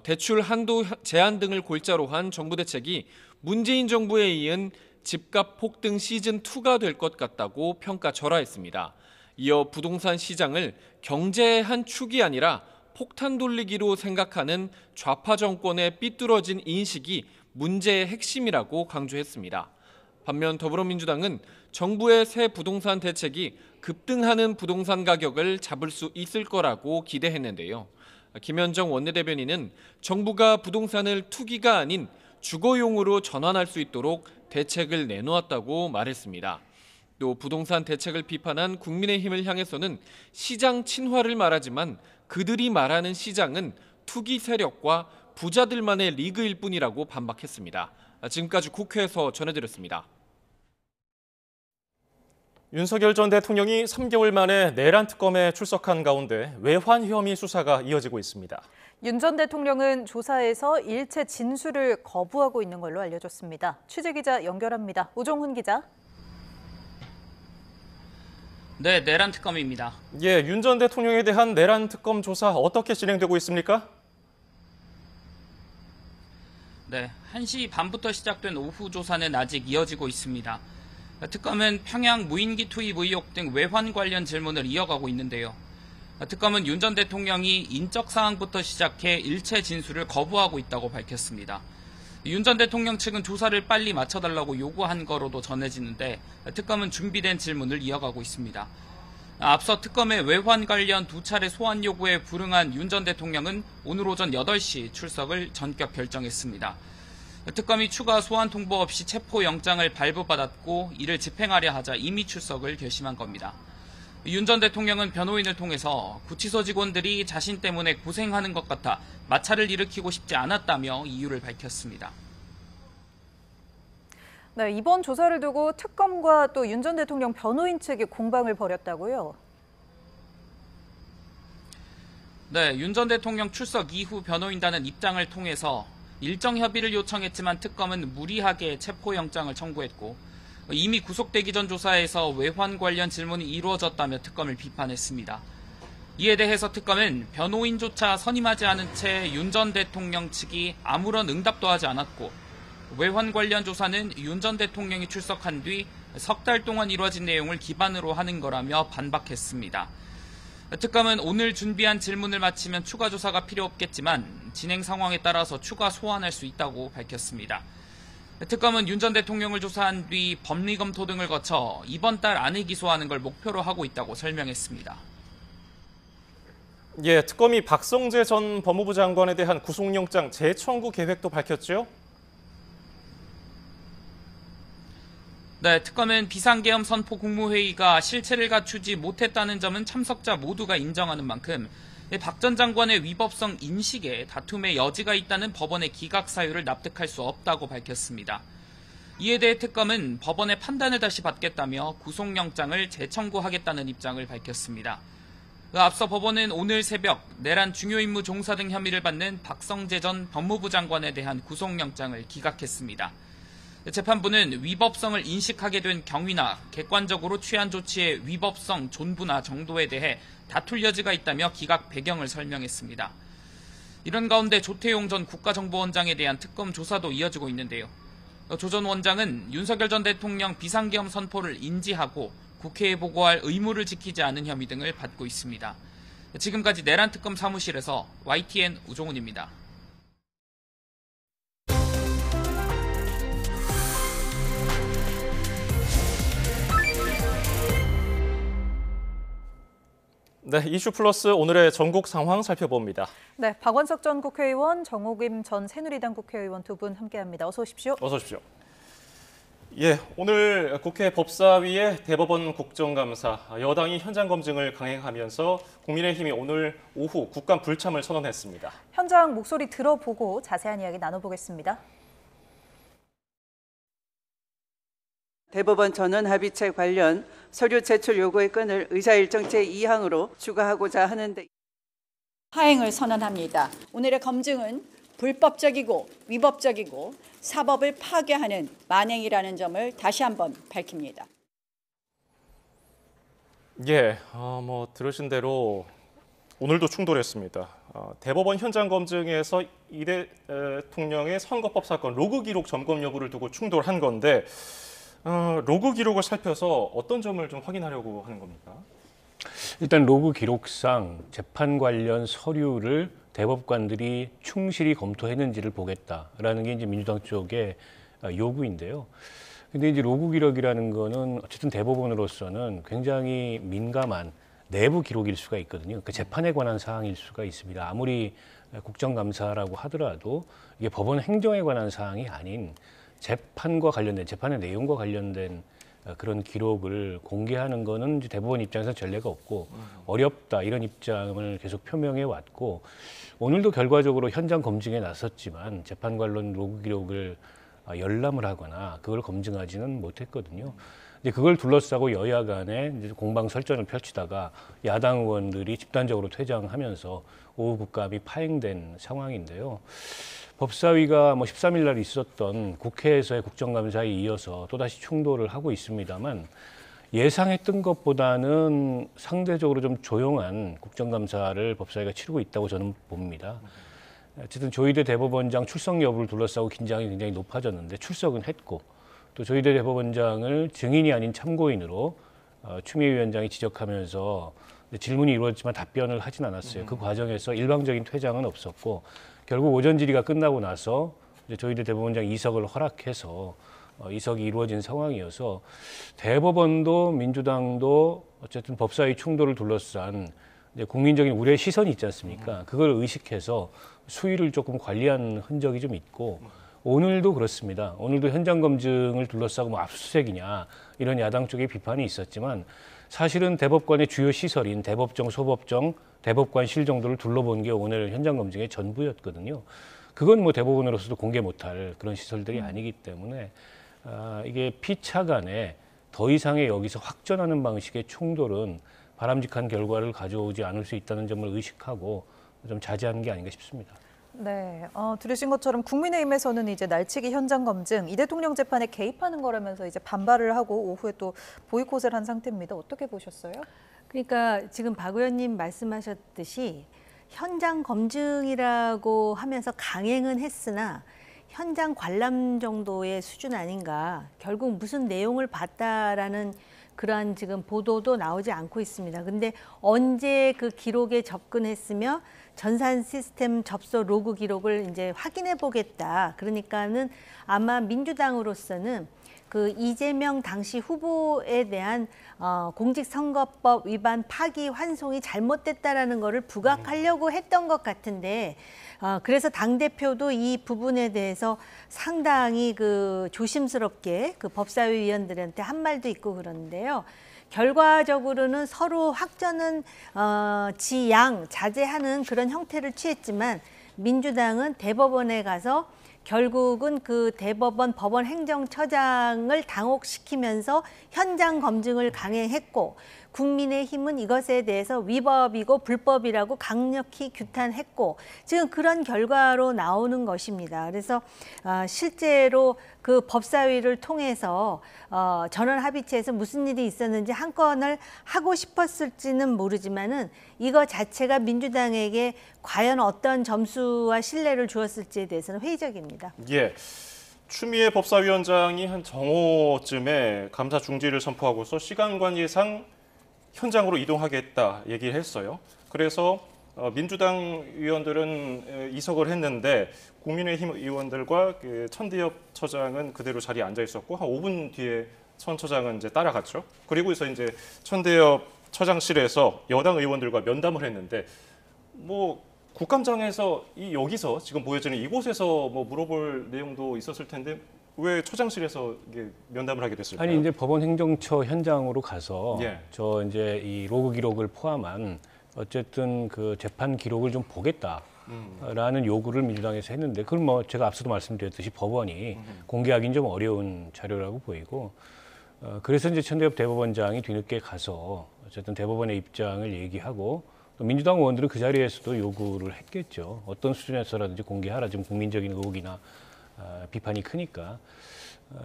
대출 한도 제한 등을 골자로 한 정부 대책이 문재인 정부에 이은 집값 폭등 시즌2가 될 것 같다고 평가절하했습니다. 이어 부동산 시장을 경제의 한 축이 아니라 폭탄 돌리기로 생각하는 좌파 정권의 삐뚤어진 인식이 문제의 핵심이라고 강조했습니다. 반면 더불어민주당은 정부의 새 부동산 대책이 급등하는 부동산 가격을 잡을 수 있을 거라고 기대했는데요. 김현정 원내대변인은 정부가 부동산을 투기가 아닌 주거용으로 전환할 수 있도록 대책을 내놓았다고 말했습니다. 또 부동산 대책을 비판한 국민의힘을 향해서는 시장 친화를 말하지만 그들이 말하는 시장은 투기 세력과 부자들만의 리그일 뿐이라고 반박했습니다. 지금까지 국회에서 전해드렸습니다. 윤석열 전 대통령이 3개월 만에 내란 특검에 출석한 가운데 외환 혐의 수사가 이어지고 있습니다. 윤 전 대통령은 조사에서 일체 진술을 거부하고 있는 걸로 알려졌습니다. 취재기자 연결합니다. 오종훈 기자. 네, 내란 특검입니다. 예, 윤 전 대통령에 대한 내란 특검 조사 어떻게 진행되고 있습니까? 네, 1시 반부터 시작된 오후 조사는 아직 이어지고 있습니다. 특검은 평양 무인기 투입 의혹 등 외환 관련 질문을 이어가고 있는데요. 특검은 윤 전 대통령이 인적 사항부터 시작해 일체 진술을 거부하고 있다고 밝혔습니다. 윤 전 대통령 측은 조사를 빨리 마쳐달라고 요구한 거로도 전해지는데 특검은 준비된 질문을 이어가고 있습니다. 앞서 특검의 외환 관련 2차례 소환 요구에 불응한 윤 전 대통령은 오늘 오전 8시 출석을 전격 결정했습니다. 특검이 추가 소환 통보 없이 체포영장을 발부받았고 이를 집행하려 하자 임의 출석을 결심한 겁니다. 윤 전 대통령은 변호인을 통해서 구치소 직원들이 자신 때문에 고생하는 것 같아 마찰을 일으키고 싶지 않았다며 이유를 밝혔습니다. 네, 이번 조사를 두고 특검과 또 윤 전 대통령 변호인 측이 공방을 벌였다고요? 네, 윤 전 대통령 출석 이후 변호인단은 입장을 통해서 일정 협의를 요청했지만 특검은 무리하게 체포영장을 청구했고 이미 구속되기 전 조사에서 외환 관련 질문이 이루어졌다며 특검을 비판했습니다. 이에 대해서 특검은 변호인조차 선임하지 않은 채 윤 전 대통령 측이 아무런 응답도 하지 않았고 외환 관련 조사는 윤 전 대통령이 출석한 뒤 석 달 동안 이루어진 내용을 기반으로 하는 거라며 반박했습니다. 특검은 오늘 준비한 질문을 마치면 추가 조사가 필요 없겠지만 진행 상황에 따라서 추가 소환할 수 있다고 밝혔습니다. 특검은 윤 전 대통령을 조사한 뒤 법리 검토 등을 거쳐 이번 달 안에 기소하는 걸 목표로 하고 있다고 설명했습니다. 예, 특검이 박성재 전 법무부 장관에 대한 구속영장 재청구 계획도 밝혔죠? 네, 특검은 비상계엄 선포 국무회의가 실체를 갖추지 못했다는 점은 참석자 모두가 인정하는 만큼 박 전 장관의 위법성 인식에 다툼의 여지가 있다는 법원의 기각 사유를 납득할 수 없다고 밝혔습니다. 이에 대해 특검은 법원의 판단을 다시 받겠다며 구속영장을 재청구하겠다는 입장을 밝혔습니다. 앞서 법원은 오늘 새벽 내란 중요 임무 종사 등 혐의를 받는 박성재 전 법무부 장관에 대한 구속영장을 기각했습니다. 재판부는 위법성을 인식하게 된 경위나 객관적으로 취한 조치의 위법성, 존부나 정도에 대해 다툴 여지가 있다며 기각 배경을 설명했습니다. 이런 가운데 조태용 전 국가정보원장에 대한 특검 조사도 이어지고 있는데요. 조 전 원장은 윤석열 전 대통령 비상계엄 선포를 인지하고 국회에 보고할 의무를 지키지 않은 혐의 등을 받고 있습니다. 지금까지 내란특검 사무실에서 YTN 우종훈입니다. 네, 이슈 플러스 오늘의 전국 상황 살펴봅니다. 네, 박원석 전 국회의원, 정호김 전 새누리당 국회의원 두 분 함께합니다. 어서 오십시오. 어서 오십시오. 예, 오늘 국회 법사위의 대법원 국정감사, 여당이 현장 검증을 강행하면서 국민의힘이 오늘 오후 국감 불참을 선언했습니다. 현장 목소리 들어보고 자세한 이야기 나눠보겠습니다. 대법원 전원 합의체 관련 서류 제출 요구의 건을 의사일정 제2항으로 추가하고자 하는데 하행을 선언합니다. 오늘의 검증은 불법적이고 위법적이고 사법을 파괴하는 만행이라는 점을 다시 한번 밝힙니다. 예, 들으신 대로 오늘도 충돌했습니다. 대법원 현장 검증에서 이 대통령의 선거법 사건 로그 기록 점검 여부를 두고 충돌한 건데 로그 기록을 살펴서 어떤 점을 좀 확인하려고 하는 겁니까? 일단 로그 기록상 재판 관련 서류를 대법관들이 충실히 검토했는지를 보겠다라는 게 이제 민주당 쪽의 요구인데요. 근데 이제 로그 기록이라는 거는 어쨌든 대법원으로서는 굉장히 민감한 내부 기록일 수가 있거든요. 그 재판에 관한 사항일 수가 있습니다. 아무리 국정감사라고 하더라도 이게 법원 행정에 관한 사항이 아닌 재판과 관련된 재판의 내용과 관련된 그런 기록을 공개하는 거는 이제 대법원 입장에서 전례가 없고 어렵다 이런 입장을 계속 표명해 왔고 오늘도 결과적으로 현장 검증에 나섰지만 재판 관련 로그 기록을 열람을 하거나 그걸 검증하지는 못했거든요. 이제 그걸 둘러싸고 여야 간에 이제 공방 설전을 펼치다가 야당 의원들이 집단적으로 퇴장하면서 오후 국감이 파행된 상황인데요. 법사위가 13일 날 있었던 국회에서의 국정감사에 이어서 또다시 충돌을 하고 있습니다만 예상했던 것보다는 상대적으로 좀 조용한 국정감사를 법사위가 치르고 있다고 저는 봅니다. 어쨌든 조희대 대법원장 출석 여부를 둘러싸고 긴장이 굉장히 높아졌는데 출석은 했고 또 조희대 대법원장을 증인이 아닌 참고인으로 추미애 위원장이 지적하면서 질문이 이루어졌지만 답변을 하진 않았어요. 그 과정에서 일방적인 퇴장은 없었고 결국 오전 질의가 끝나고 나서 이제 조희대 대법원장 이석을 허락해서 이석이 이루어진 상황이어서 대법원도 민주당도 어쨌든 법사위 충돌을 둘러싼 이제 국민적인 우려의 시선이 있지 않습니까? 그걸 의식해서 수위를 조금 관리한 흔적이 좀 있고 오늘도 그렇습니다. 오늘도 현장 검증을 둘러싸고 압수수색이냐 이런 야당 쪽의 비판이 있었지만 사실은 대법관의 주요 시설인 대법정, 소법정, 대법관실 정도를 둘러본 게 오늘 현장 검증의 전부였거든요. 그건 대법원으로서도 공개 못할 그런 시설들이 아니기 때문에 이게 피차 간에 더 이상의 여기서 확전하는 방식의 충돌은 바람직한 결과를 가져오지 않을 수 있다는 점을 의식하고 좀 자제하는 게 아닌가 싶습니다. 네, 들으신 것처럼 국민의힘에서는 이제 날치기 현장 검증, 이 대통령 재판에 개입하는 거라면서 이제 반발을 하고 오후에 또 보이콧을 한 상태입니다. 어떻게 보셨어요? 그러니까 지금 박 의원님 말씀하셨듯이 현장 검증이라고 하면서 강행은 했으나 현장 관람 정도의 수준 아닌가. 결국 무슨 내용을 봤다라는 그러한 지금 보도도 나오지 않고 있습니다. 근데 언제 그 기록에 접근했으며 전산 시스템 접수 로그 기록을 이제 확인해 보겠다. 그러니까는 아마 민주당으로서는 그 이재명 당시 후보에 대한 공직선거법 위반 파기 환송이 잘못됐다라는 거를 부각하려고 했던 것 같은데 그래서 당대표도 이 부분에 대해서 상당히 그 조심스럽게 그 법사위 위원들한테 한 말도 있고 그러는데요. 결과적으로는 서로 확전은 지양 자제하는 그런 형태를 취했지만 민주당은 대법원에 가서 결국은 그 대법원 법원 행정처장을 당혹시키면서 현장 검증을 강행했고 국민의힘은 이것에 대해서 위법이고 불법이라고 강력히 규탄했고 지금 그런 결과로 나오는 것입니다. 그래서 실제로 그 법사위를 통해서 전원합의체에서 무슨 일이 있었는지 한 건을 하고 싶었을지는 모르지만은 이거 자체가 민주당에게 과연 어떤 점수와 신뢰를 주었을지에 대해서는 회의적입니다. 예. 추미애 법사위원장이 한 정오쯤에 감사 중지를 선포하고서 시간 관계상 현장으로 이동하겠다 얘기를 했어요. 그래서 민주당 의원들은 이석을 했는데 국민의힘 의원들과 천대엽 처장은 그대로 자리에 앉아 있었고 한 5분 뒤에 천 처장은 이제 따라갔죠. 그리고서 이제 천대엽 처장실에서 여당 의원들과 면담을 했는데 뭐 국감장에서 여기서 지금 보여지는 이곳에서 뭐 물어볼 내용도 있었을 텐데 왜 처장실에서 이게 면담을 하게 됐을까요? 아니 이제 법원 행정처 현장으로 가서 예. 저 이제 이 로그 기록을 포함한 어쨌든 그 재판 기록을 좀 보겠다라는 요구를 민주당에서 했는데 그건 뭐 제가 앞서도 말씀드렸듯이 법원이 공개하기는 좀 어려운 자료라고 보이고 그래서 이제 천대엽 대법원장이 뒤늦게 가서 어쨌든 대법원의 입장을 얘기하고 또 민주당 의원들은 그 자리에서도 요구를 했겠죠. 어떤 수준에서라든지 공개하라. 지금 국민적인 의혹이나 비판이 크니까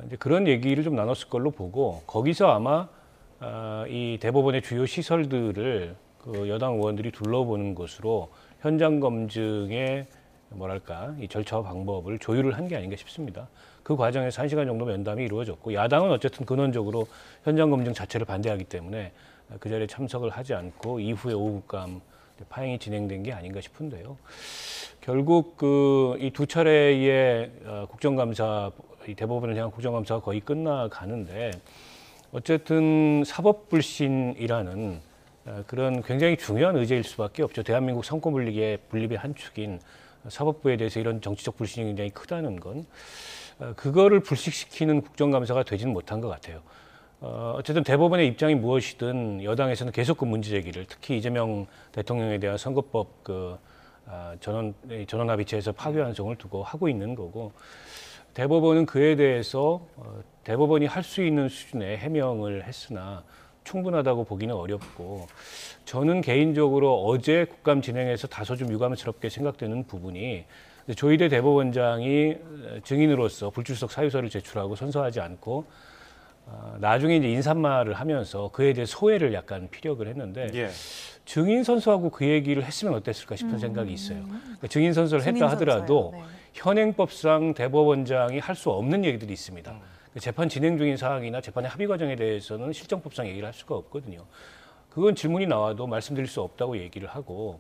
이제 그런 얘기를 좀 나눴을 걸로 보고 거기서 아마 이 대법원의 주요 시설들을 그 여당 의원들이 둘러보는 것으로 현장 검증의 뭐랄까 이 절차와 방법을 조율을 한 게 아닌가 싶습니다. 그 과정에서 1시간 정도 면담이 이루어졌고 야당은 어쨌든 근원적으로 현장 검증 자체를 반대하기 때문에 그 자리에 참석을 하지 않고 이후에 오후감 파행이 진행된 게 아닌가 싶은데요. 결국 그 이 두 차례의 국정감사, 이 대법원을 향한 국정감사가 거의 끝나가는데 어쨌든 사법불신이라는 그런 굉장히 중요한 의제일 수밖에 없죠. 대한민국 선거분립의 한 축인 사법부에 대해서 이런 정치적 불신이 굉장히 크다는 건 그거를 불식시키는 국정감사가 되지는 못한 것 같아요. 어쨌든 대법원의 입장이 무엇이든 여당에서는 계속 그 문제 제기를 특히 이재명 대통령에 대한 선거법 전원합의체에서 파기 환송을 두고 하고 있는 거고 대법원은 그에 대해서 대법원이 할 수 있는 수준의 해명을 했으나 충분하다고 보기는 어렵고 저는 개인적으로 어제 국감 진행에서 다소 좀 유감스럽게 생각되는 부분이 조희대 대법원장이 증인으로서 불출석 사유서를 제출하고 선서하지 않고 나중에 이제 인사말을 하면서 그에 대해 소회를 약간 피력을 했는데 예. 증인 선서하고 그 얘기를 했으면 어땠을까 싶은 생각이 있어요. 그러니까 증인 선서를 했다 하더라도 네. 현행법상 대법원장이 할 수 없는 얘기들이 있습니다. 재판 진행 중인 사항이나 재판의 합의 과정에 대해서는 실정법상 얘기를 할 수가 없거든요. 그건 질문이 나와도 말씀드릴 수 없다고 얘기를 하고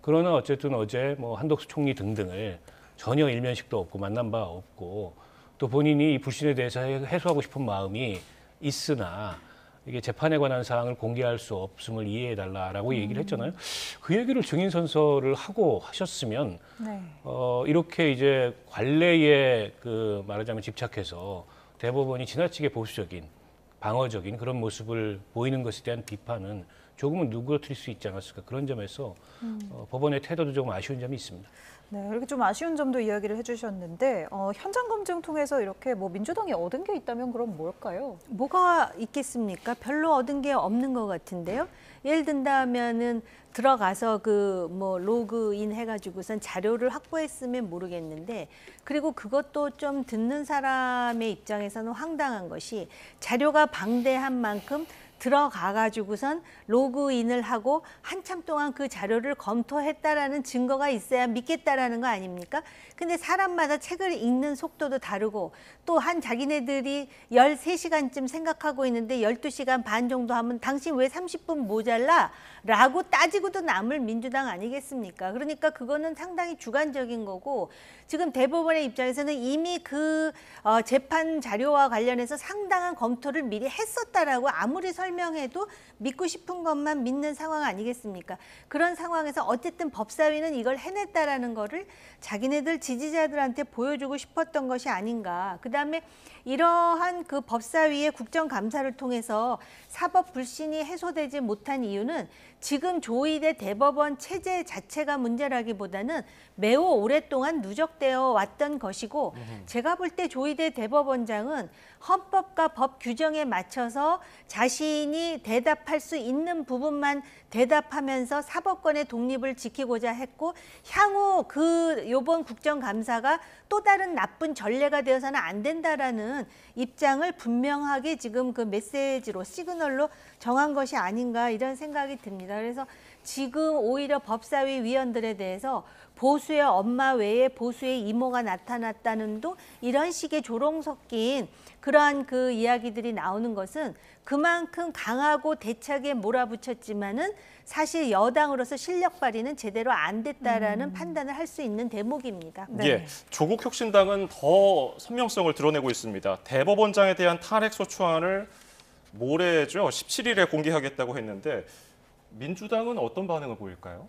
그러나 어쨌든 어제 뭐 한덕수 총리 등등을 전혀 일면식도 없고 만난 바 없고 또 본인이 이 불신에 대해서 해소하고 싶은 마음이 있으나 이게 재판에 관한 사항을 공개할 수 없음을 이해해달라라고 얘기를 했잖아요. 그 얘기를 증인 선서를 하고 하셨으면 네. 이렇게 이제 관례에 그 말하자면 집착해서 대법원이 지나치게 보수적인 방어적인 그런 모습을 보이는 것에 대한 비판은 조금은 누그러뜨릴 수 있지 않았을까 그런 점에서 법원의 태도도 조금 아쉬운 점이 있습니다. 네, 이렇게 좀 아쉬운 점도 이야기를 해주셨는데 현장 검증 통해서 이렇게 뭐 민주당이 얻은 게 있다면 그럼 뭘까요? 뭐가 있겠습니까? 별로 얻은 게 없는 것 같은데요. 예를 든다면은 들어가서 그 뭐 로그인 해가지고선 자료를 확보했으면 모르겠는데 그리고 그것도 좀 듣는 사람의 입장에서는 황당한 것이 자료가 방대한 만큼 들어가가지고선 로그인을 하고 한참 동안 그 자료를 검토했다라는 증거가 있어야 믿겠다라는 거 아닙니까? 근데 사람마다 책을 읽는 속도도 다르고 또한 자기네들이 13시간쯤 생각하고 있는데 12시간 반 정도 하면 당신 왜 30분 모자라? 라고 따지고도 남을 민주당 아니겠습니까? 그러니까 그거는 상당히 주관적인 거고 지금 대법원의 입장에서는 이미 그 재판 자료와 관련해서 상당한 검토를 미리 했었다라고 아무리 설명해도 믿고 싶은 것만 믿는 상황 아니겠습니까? 그런 상황에서 어쨌든 법사위는 이걸 해냈다라는 거를 자기네들 지지자들한테 보여주고 싶었던 것이 아닌가. 그다음에 이러한 그 법사위의 국정감사를 통해서 사법 불신이 해소되지 못한 이유는 지금 조희대 대법원 체제 자체가 문제라기보다는 매우 오랫동안 누적 지속되어 왔던 것이고 제가 볼 때 조희대 대법원장은 헌법과 법 규정에 맞춰서 자신이 대답할 수 있는 부분만 대답하면서 사법권의 독립을 지키고자 했고 향후 요번 국정감사가 또 다른 나쁜 전례가 되어서는 안 된다라는 입장을 분명하게 지금 그 메시지로 시그널로 정한 것이 아닌가 이런 생각이 듭니다. 그래서 지금 오히려 법사위 위원들에 대해서 보수의 엄마 외에 보수의 이모가 나타났다는 등 이런 식의 조롱 섞인 그러한 그 이야기들이 나오는 것은 그만큼 강하고 대차게 몰아붙였지만은 사실 여당으로서 실력 발휘는 제대로 안 됐다라는 판단을 할 수 있는 대목입니다. 예, 조국 혁신당은 더 선명성을 드러내고 있습니다. 대법원장에 대한 탄핵 소추안을 모레죠, 17일에 공개하겠다고 했는데 민주당은 어떤 반응을 보일까요?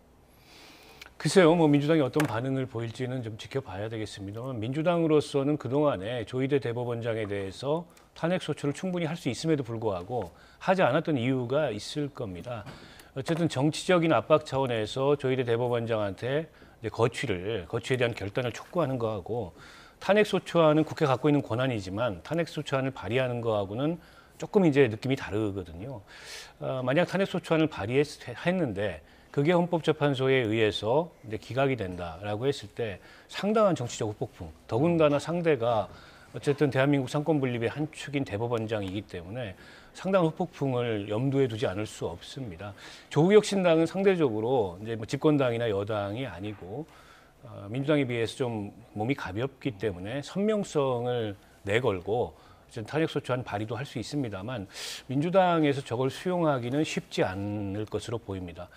글쎄요, 뭐 민주당이 어떤 반응을 보일지는 좀 지켜봐야 되겠습니다만 민주당으로서는 그동안에 조희대 대법원장에 대해서 탄핵 소추를 충분히 할 수 있음에도 불구하고 하지 않았던 이유가 있을 겁니다. 어쨌든 정치적인 압박 차원에서 조희대 대법원장한테 이제 거취에 대한 결단을 촉구하는 거하고 탄핵 소추안은 국회가 갖고 있는 권한이지만 탄핵 소추안을 발의하는 거하고는 조금 이제 느낌이 다르거든요. 만약 탄핵 소추안을 발의했는데 그게 헌법재판소에 의해서 이제 기각이 된다라고 했을 때 상당한 정치적 후폭풍, 더군다나 상대가 어쨌든 대한민국 상권 분립의 한 축인 대법원장이기 때문에 상당한 후폭풍을 염두에 두지 않을 수 없습니다. 조국혁신당은 상대적으로 이제 뭐 집권당이나 여당이 아니고 민주당에 비해서 좀 몸이 가볍기 때문에 선명성을 내걸고 탄핵소추안 발의도 할 수 있습니다만 민주당에서 저걸 수용하기는 쉽지 않을 것으로 보입니다.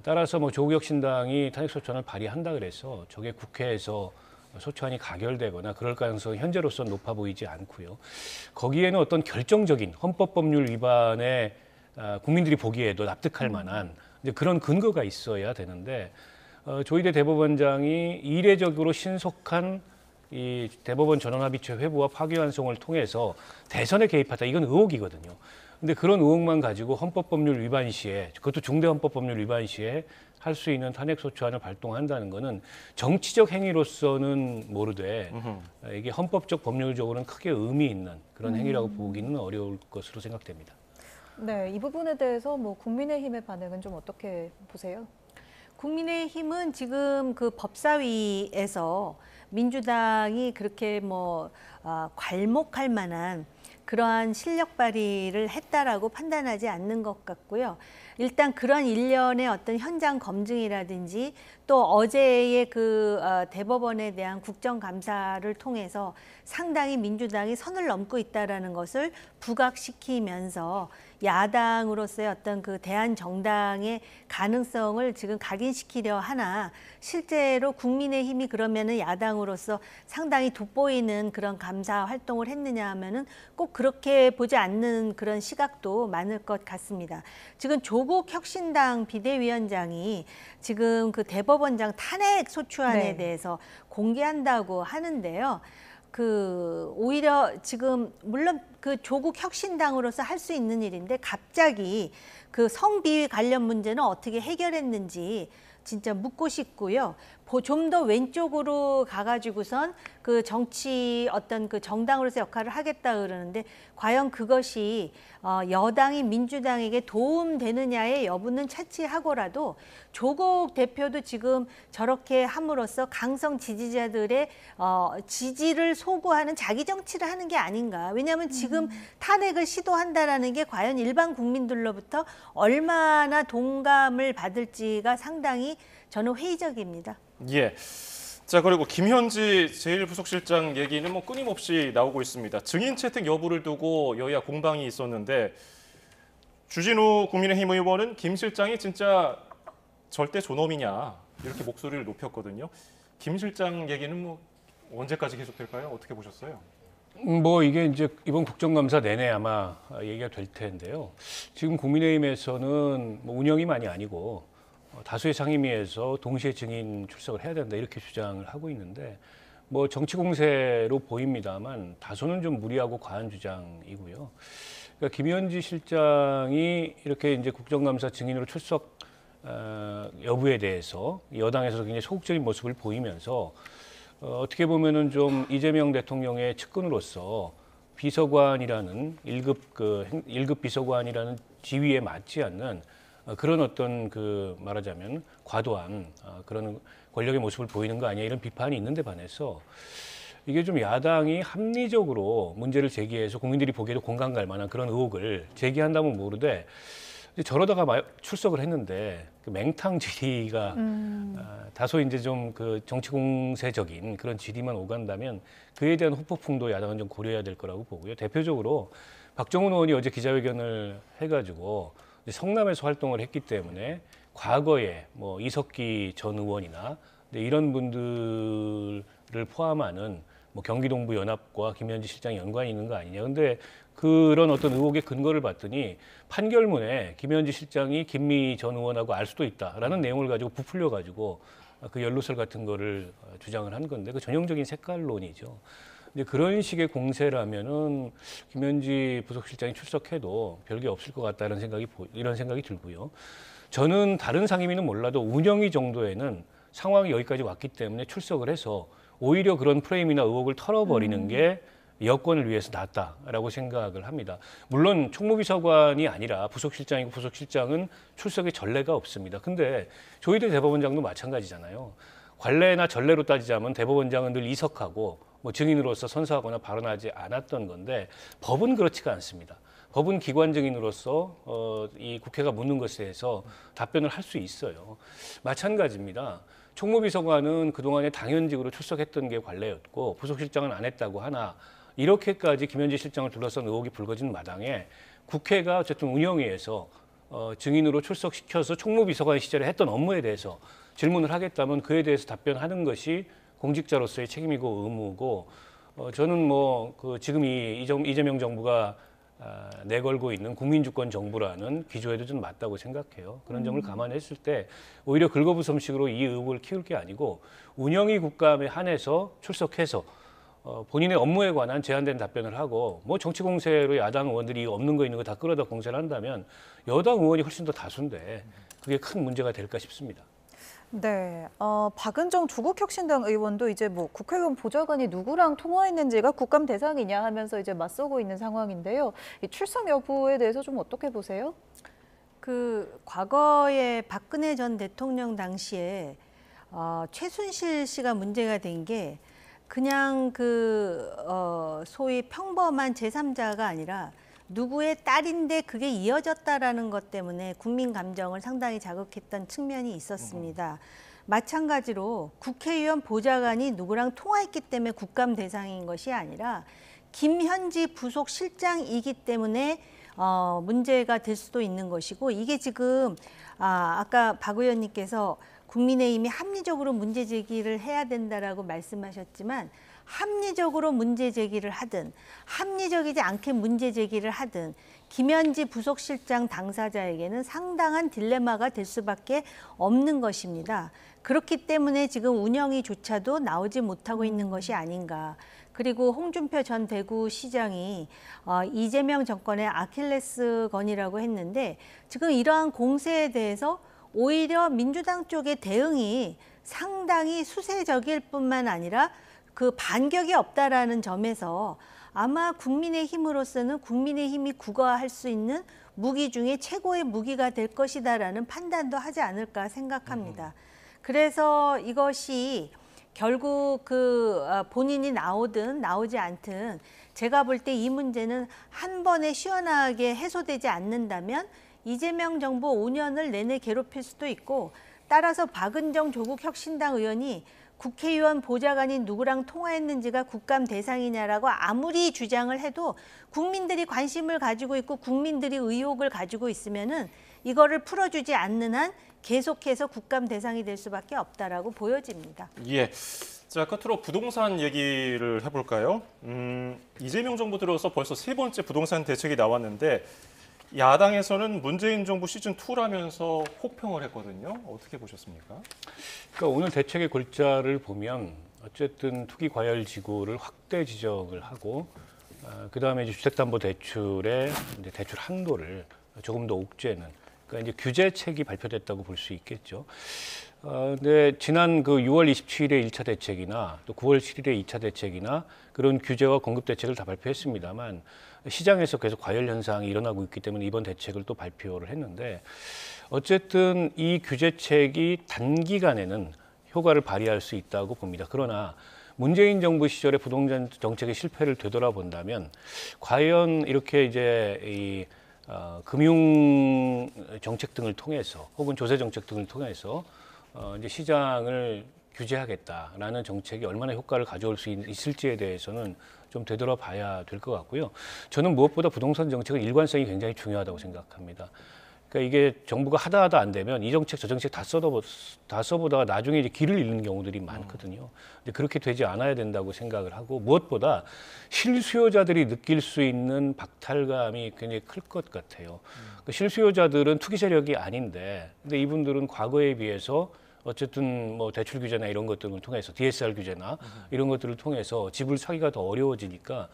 따라서 뭐 조국혁신당이 탄핵소추안을 발의한다 그래서 저게 국회에서 소추안이 가결되거나 그럴 가능성이 현재로서는 높아 보이지 않고요. 거기에는 어떤 결정적인 헌법법률 위반에 국민들이 보기에도 납득할 만한 이제 그런 근거가 있어야 되는데 조희대 대법원장이 이례적으로 신속한 이 대법원 전원합의체 회부와 파기환송을 통해서 대선에 개입하다 이건 의혹이거든요. 근데 그런 의혹만 가지고 헌법법률 위반 시에 그것도 중대 헌법법률 위반 시에 할 수 있는 탄핵소추안을 발동한다는 것은 정치적 행위로서는 모르되 이게 헌법적 법률적으로는 크게 의미 있는 그런 행위라고 보기는 어려울 것으로 생각됩니다. 네, 이 부분에 대해서 뭐 국민의힘의 반응은 좀 어떻게 보세요? 국민의힘은 지금 그 법사위에서 민주당이 그렇게 뭐 괄목할 만한 그러한 실력 발휘를 했다라고 판단하지 않는 것 같고요. 일단 그런 일련의 어떤 현장 검증이라든지 또 어제의 그 대법원에 대한 국정감사를 통해서 상당히 민주당이 선을 넘고 있다라는 것을 부각시키면서 야당으로서의 어떤 그 대한정당의 가능성을 지금 각인시키려 하나 실제로 국민의힘이 그러면은 야당으로서 상당히 돋보이는 그런 감사 활동을 했느냐 하면은 꼭 그렇게 보지 않는 그런 시각도 많을 것 같습니다. 지금 조국 혁신당 비대위원장이 지금 그 대법원장 탄핵 소추안에 대해서 공개한다고 하는데요. 오히려 지금 물론 그 조국 혁신당으로서 할 수 있는 일인데 갑자기 그 성비위 관련 문제는 어떻게 해결했는지 진짜 묻고 싶고요. 좀 더 왼쪽으로 가가지고선 그 정치 어떤 그 정당으로서 역할을 하겠다 그러는데 과연 그것이 여당이 민주당에게 도움되느냐의 여부는 차치하고라도 조국 대표도 지금 저렇게 함으로써 강성 지지자들의 지지를 소구하는 자기 정치를 하는 게 아닌가. 왜냐하면 지금 탄핵을 시도한다라는 게 과연 일반 국민들로부터 얼마나 동감을 받을지가 상당히 저는 회의적입니다. 예. 자, 그리고 김현지 제1부속실장 얘기는 뭐 끊임없이 나오고 있습니다. 증인 채택 여부를 두고 여야 공방이 있었는데 주진우 국민의힘 의원은 김 실장이 진짜 절대 존엄이냐 이렇게 목소리를 높였거든요. 김 실장 얘기는 뭐 언제까지 계속될까요? 어떻게 보셨어요? 뭐 이게 이제 이번 국정감사 내내 아마 얘기가 될 텐데요. 지금 국민의힘에서는 뭐 운영위만이 아니고 다수의 상임위에서 동시에 증인 출석을 해야 된다 이렇게 주장을 하고 있는데 뭐 정치 공세로 보입니다만 다소는 좀 무리하고 과한 주장이고요. 그러니까 김현지 실장이 이렇게 이제 국정감사 증인으로 출석 여부에 대해서 여당에서 굉장히 소극적인 모습을 보이면서 어떻게 보면은 좀 이재명 대통령의 측근으로서 비서관이라는 1급 비서관이라는 지위에 맞지 않는 그런 어떤 말하자면 과도한 그런 권력의 모습을 보이는 거 아니냐 이런 비판이 있는데 반해서 이게 좀 야당이 합리적으로 문제를 제기해서 국민들이 보기에도 공감 갈 만한 그런 의혹을 제기한다면 모르되 저러다가 출석을 했는데 맹탕 질의가 다소 이제 좀 정치 공세적인 그런 질의만 오간다면 그에 대한 후폭풍도 야당은 좀 고려해야 될 거라고 보고요. 대표적으로 박정훈 의원이 어제 기자회견을 해가지고 성남에서 활동을 했기 때문에 과거에 뭐 이석기 전 의원이나 이런 분들을 포함하는 뭐 경기동부 연합과 김현지 실장이 연관이 있는 거 아니냐. 근데 그런 어떤 의혹의 근거를 봤더니 판결문에 김현지 실장이 김미 전 의원하고 알 수도 있다라는 내용을 가지고 부풀려 가지고 그 연루설 같은 거를 주장을 한 건데 그 전형적인 색깔론이죠. 이제 그런 식의 공세라면은 김현지 부속실장이 출석해도 별게 없을 것 같다는 이런 생각이 들고요. 저는 다른 상임위는 몰라도 운영위 정도에는 상황이 여기까지 왔기 때문에 출석을 해서 오히려 그런 프레임이나 의혹을 털어버리는 게 여권을 위해서 낫다라고 생각을 합니다. 물론 총무비서관이 아니라 부속실장이고 부속실장은 출석의 전례가 없습니다. 근데 조희대 대법원장도 마찬가지잖아요. 관례나 전례로 따지자면 대법원장은 늘 이석하고 뭐 증인으로서 선서하거나 발언하지 않았던 건데 법은 그렇지가 않습니다. 법은 기관 증인으로서 이 국회가 묻는 것에 대해서 답변을 할 수 있어요. 마찬가지입니다. 총무비서관은 그동안에 당연직으로 출석했던 게 관례였고 부속실장은 안 했다고 하나 이렇게까지 김현지 실장을 둘러싼 의혹이 불거진 마당에 국회가 어쨌든 운영위에서 증인으로 출석시켜서 총무비서관 시절에 했던 업무에 대해서 질문을 하겠다면 그에 대해서 답변하는 것이 공직자로서의 책임이고 의무고 저는 지금 이재명 정부가 내걸고 있는 국민주권 정부라는 기조에도 좀 맞다고 생각해요. 그런 점을 감안했을 때 오히려 긁어부솜식으로 이 의혹을 키울 게 아니고 운영위 국감에 한해서 출석해서 본인의 업무에 관한 제한된 답변을 하고 뭐 정치 공세로 야당 의원들이 없는 거 있는 거 다 끌어다 공세를 한다면 여당 의원이 훨씬 더 다수인데 그게 큰 문제가 될까 싶습니다. 네, 박은정 조국혁신당 의원도 이제 뭐 국회의원 보좌관이 누구랑 통화했는지가 국감 대상이냐 하면서 이제 맞서고 있는 상황인데요. 이 출석 여부에 대해서 좀 어떻게 보세요? 과거에 박근혜 전 대통령 당시에 최순실 씨가 문제가 된 게 그냥 소위 평범한 제3자가 아니라 누구의 딸인데 그게 이어졌다라는 것 때문에 국민 감정을 상당히 자극했던 측면이 있었습니다. 마찬가지로 국회의원 보좌관이 누구랑 통화했기 때문에 국감 대상인 것이 아니라 김현지 부속실장이기 때문에 문제가 될 수도 있는 것이고 이게 지금 아까 박 의원님께서 국민의힘이 합리적으로 문제 제기를 해야 된다라고 말씀하셨지만 합리적으로 문제 제기를 하든 합리적이지 않게 문제 제기를 하든 김현지 부속실장 당사자에게는 상당한 딜레마가 될 수밖에 없는 것입니다. 그렇기 때문에 지금 운영위조차도 나오지 못하고 있는 것이 아닌가. 그리고 홍준표 전 대구시장이 이재명 정권의 아킬레스건이라고 했는데 지금 이러한 공세에 대해서 오히려 민주당 쪽의 대응이 상당히 수세적일 뿐만 아니라 반격이 없다라는 점에서 아마 국민의힘으로서는 국민의힘이 구가할 수 있는 무기 중에 최고의 무기가 될 것이다라는 판단도 하지 않을까 생각합니다. 그래서 이것이 결국 본인이 나오든 나오지 않든 제가 볼 때 이 문제는 한 번에 시원하게 해소되지 않는다면 이재명 정부 5년을 내내 괴롭힐 수도 있고 따라서 박은정 조국혁신당 의원이 국회의원 보좌관이 누구랑 통화했는지가 국감 대상이냐라고 아무리 주장을 해도 국민들이 관심을 가지고 있고 국민들이 의혹을 가지고 있으면은 이거를 풀어주지 않는 한 계속해서 국감 대상이 될 수밖에 없다라고 보여집니다. 예. 자, 끝으로 부동산 얘기를 해볼까요? 이재명 정부 들어서 벌써 3번째 부동산 대책이 나왔는데 야당에서는 문재인 정부 시즌2라면서 혹평을 했거든요. 어떻게 보셨습니까? 그러니까 오늘 대책의 골자를 보면 어쨌든 투기 과열 지구를 확대 지적을 하고 그다음에 이제 주택담보대출의 대출 한도를 조금 더 옥죄는 그러니까 이제 규제책이 발표됐다고 볼 수 있겠죠. 근데 지난 그 6월 27일에 1차 대책이나 또 9월 7일에 2차 대책이나 그런 규제와 공급 대책을 다 발표했습니다만 시장에서 계속 과열 현상이 일어나고 있기 때문에 이번 대책을 또 발표를 했는데 어쨌든 이 규제책이 단기간에는 효과를 발휘할 수 있다고 봅니다. 그러나 문재인 정부 시절의 부동산 정책의 실패를 되돌아본다면 과연 이렇게 이제 이 금융 정책 등을 통해서 혹은 조세 정책 등을 통해서 이제 시장을 규제하겠다라는 정책이 얼마나 효과를 가져올 수 있을지에 대해서는 좀 되돌아봐야 될 것 같고요. 저는 무엇보다 부동산 정책은 일관성이 굉장히 중요하다고 생각합니다. 그러니까 이게 정부가 하다 안 되면 이 정책 저 정책 다 써보다가 나중에 이제 길을 잃는 경우들이 많거든요. 근데 그렇게 되지 않아야 된다고 생각을 하고 무엇보다 실수요자들이 느낄 수 있는 박탈감이 굉장히 클 것 같아요. 그러니까 실수요자들은 투기 세력이 아닌데 근데 이분들은 과거에 비해서 어쨌든 뭐 대출 규제나 이런 것들을 통해서 DSR 규제나 이런 것들을 통해서 집을 사기가 더 어려워지니까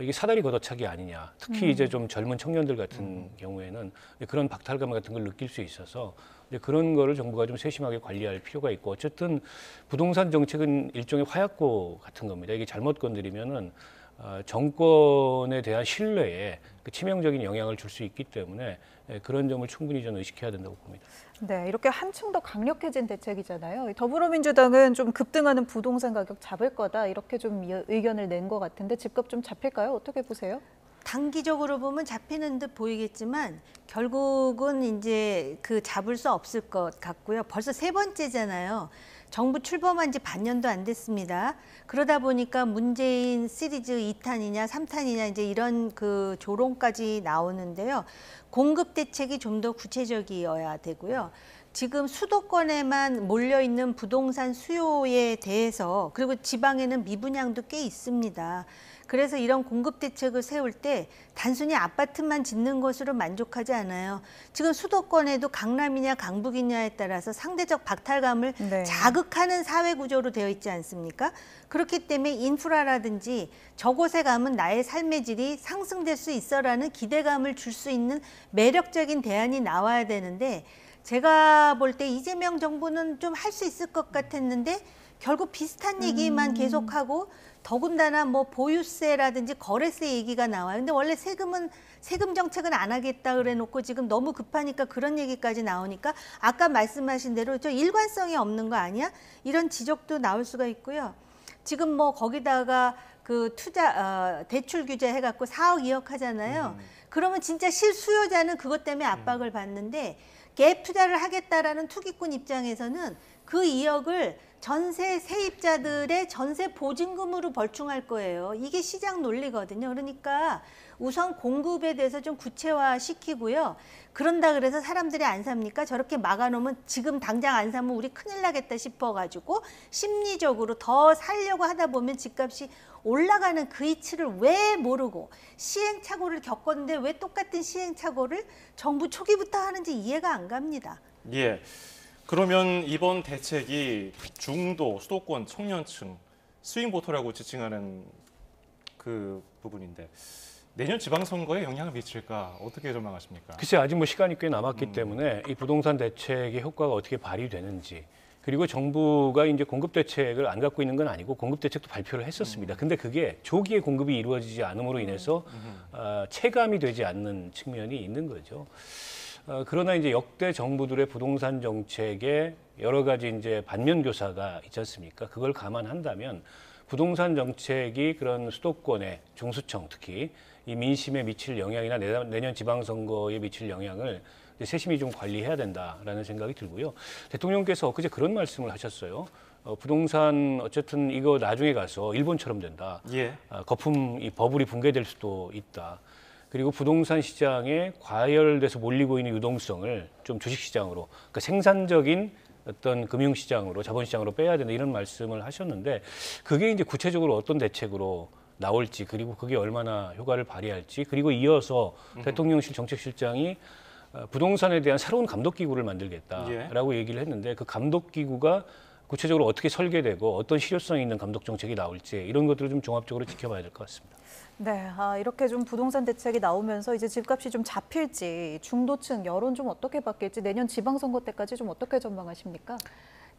이게 사다리 걷어차기 아니냐. 특히 이제 좀 젊은 청년들 같은 경우에는 그런 박탈감 같은 걸 느낄 수 있어서 이제 그런 거를 정부가 좀 세심하게 관리할 필요가 있고 어쨌든 부동산 정책은 일종의 화약고 같은 겁니다. 이게 잘못 건드리면은 정권에 대한 신뢰에 그 치명적인 영향을 줄 수 있기 때문에 그런 점을 충분히 저는 의식해야 된다고 봅니다. 네, 이렇게 한층 더 강력해진 대책이잖아요. 더불어민주당은 좀 급등하는 부동산 가격 잡을 거다 이렇게 좀 의견을 낸 것 같은데 집값 좀 잡힐까요? 어떻게 보세요? 단기적으로 보면 잡히는 듯 보이겠지만 결국은 이제 그 잡을 수 없을 것 같고요. 벌써 세 번째잖아요. 정부 출범한 지 반년도 안 됐습니다. 그러다 보니까 문재인 시리즈 2탄이냐 3탄이냐 이제 이런 그 조롱까지 나오는데요. 공급 대책이 좀 더 구체적이어야 되고요. 지금 수도권에만 몰려있는 부동산 수요에 대해서 그리고 지방에는 미분양도 꽤 있습니다. 그래서 이런 공급 대책을 세울 때 단순히 아파트만 짓는 것으로 만족하지 않아요. 지금 수도권에도 강남이냐 강북이냐에 따라서 상대적 박탈감을 자극하는 사회 구조로 되어 있지 않습니까? 그렇기 때문에 인프라라든지 저곳에 가면 나의 삶의 질이 상승될 수 있어라는 기대감을 줄 수 있는 매력적인 대안이 나와야 되는데 제가 볼 때 이재명 정부는 좀 할 수 있을 것 같았는데 결국 비슷한 얘기만 계속하고 더군다나 뭐 보유세라든지 거래세 얘기가 나와요. 근데 원래 세금 정책은 안 하겠다 그래 놓고 지금 너무 급하니까 그런 얘기까지 나오니까 아까 말씀하신 대로 저 일관성이 없는 거 아니야? 이런 지적도 나올 수가 있고요. 지금 뭐 거기다가 그 대출 규제 해갖고 4억 2억 하잖아요. 그러면 진짜 실수요자는 그것 때문에 압박을 받는데 갭 투자를 하겠다라는 투기꾼 입장에서는 그 2억을 전세 세입자들의 전세 보증금으로 벌충할 거예요. 이게 시장 논리거든요. 그러니까 우선 공급에 대해서 좀 구체화시키고요. 그런다 그래서 사람들이 안 삽니까? 저렇게 막아놓으면 지금 당장 안 사면 우리 큰일 나겠다 싶어가지고 심리적으로 더 살려고 하다 보면 집값이 올라가는 그 이치를 왜 모르고 시행착오를 겪었는데 왜 똑같은 시행착오를 정부 초기부터 하는지 이해가 안 갑니다. 예. 그러면 이번 대책이 중도, 수도권, 청년층, 스윙보터라고 지칭하는 그 부분인데 내년 지방선거에 영향을 미칠까 어떻게 전망하십니까? 글쎄 아직 뭐 시간이 꽤 남았기 때문에 이 부동산 대책의 효과가 어떻게 발휘되는지 그리고 정부가 이제 공급 대책을 안 갖고 있는 건 아니고 공급 대책도 발표를 했었습니다. 근데 그게 조기에 공급이 이루어지지 않음으로 인해서 체감이 되지 않는 측면이 있는 거죠. 그러나 이제 역대 정부들의 부동산 정책에 여러 가지 이제 반면 교사가 있지 않습니까? 그걸 감안한다면 부동산 정책이 그런 수도권의 중수청 특히 이 민심에 미칠 영향이나 내년 지방선거에 미칠 영향을 세심히 좀 관리해야 된다라는 생각이 들고요. 대통령께서 엊그제 그런 말씀을 하셨어요. 부동산 어쨌든 이거 나중에 가서 일본처럼 된다. 예. 거품 이 버블이 붕괴될 수도 있다. 그리고 부동산 시장에 과열돼서 몰리고 있는 유동성을 좀 주식시장으로, 그러니까 생산적인 어떤 금융시장으로, 자본시장으로 빼야 된다 이런 말씀을 하셨는데 그게 이제 구체적으로 어떤 대책으로 나올지 그리고 그게 얼마나 효과를 발휘할지 그리고 이어서 대통령실 정책실장이 부동산에 대한 새로운 감독기구를 만들겠다라고 얘기를 했는데 그 감독기구가 구체적으로 어떻게 설계되고 어떤 실효성 있는 감독 정책이 나올지 이런 것들을 좀 종합적으로 지켜봐야 될 것 같습니다. 네, 이렇게 좀 부동산 대책이 나오면서 이제 집값이 좀 잡힐지, 중도층 여론 좀 어떻게 바뀔지, 내년 지방선거 때까지 좀 어떻게 전망하십니까?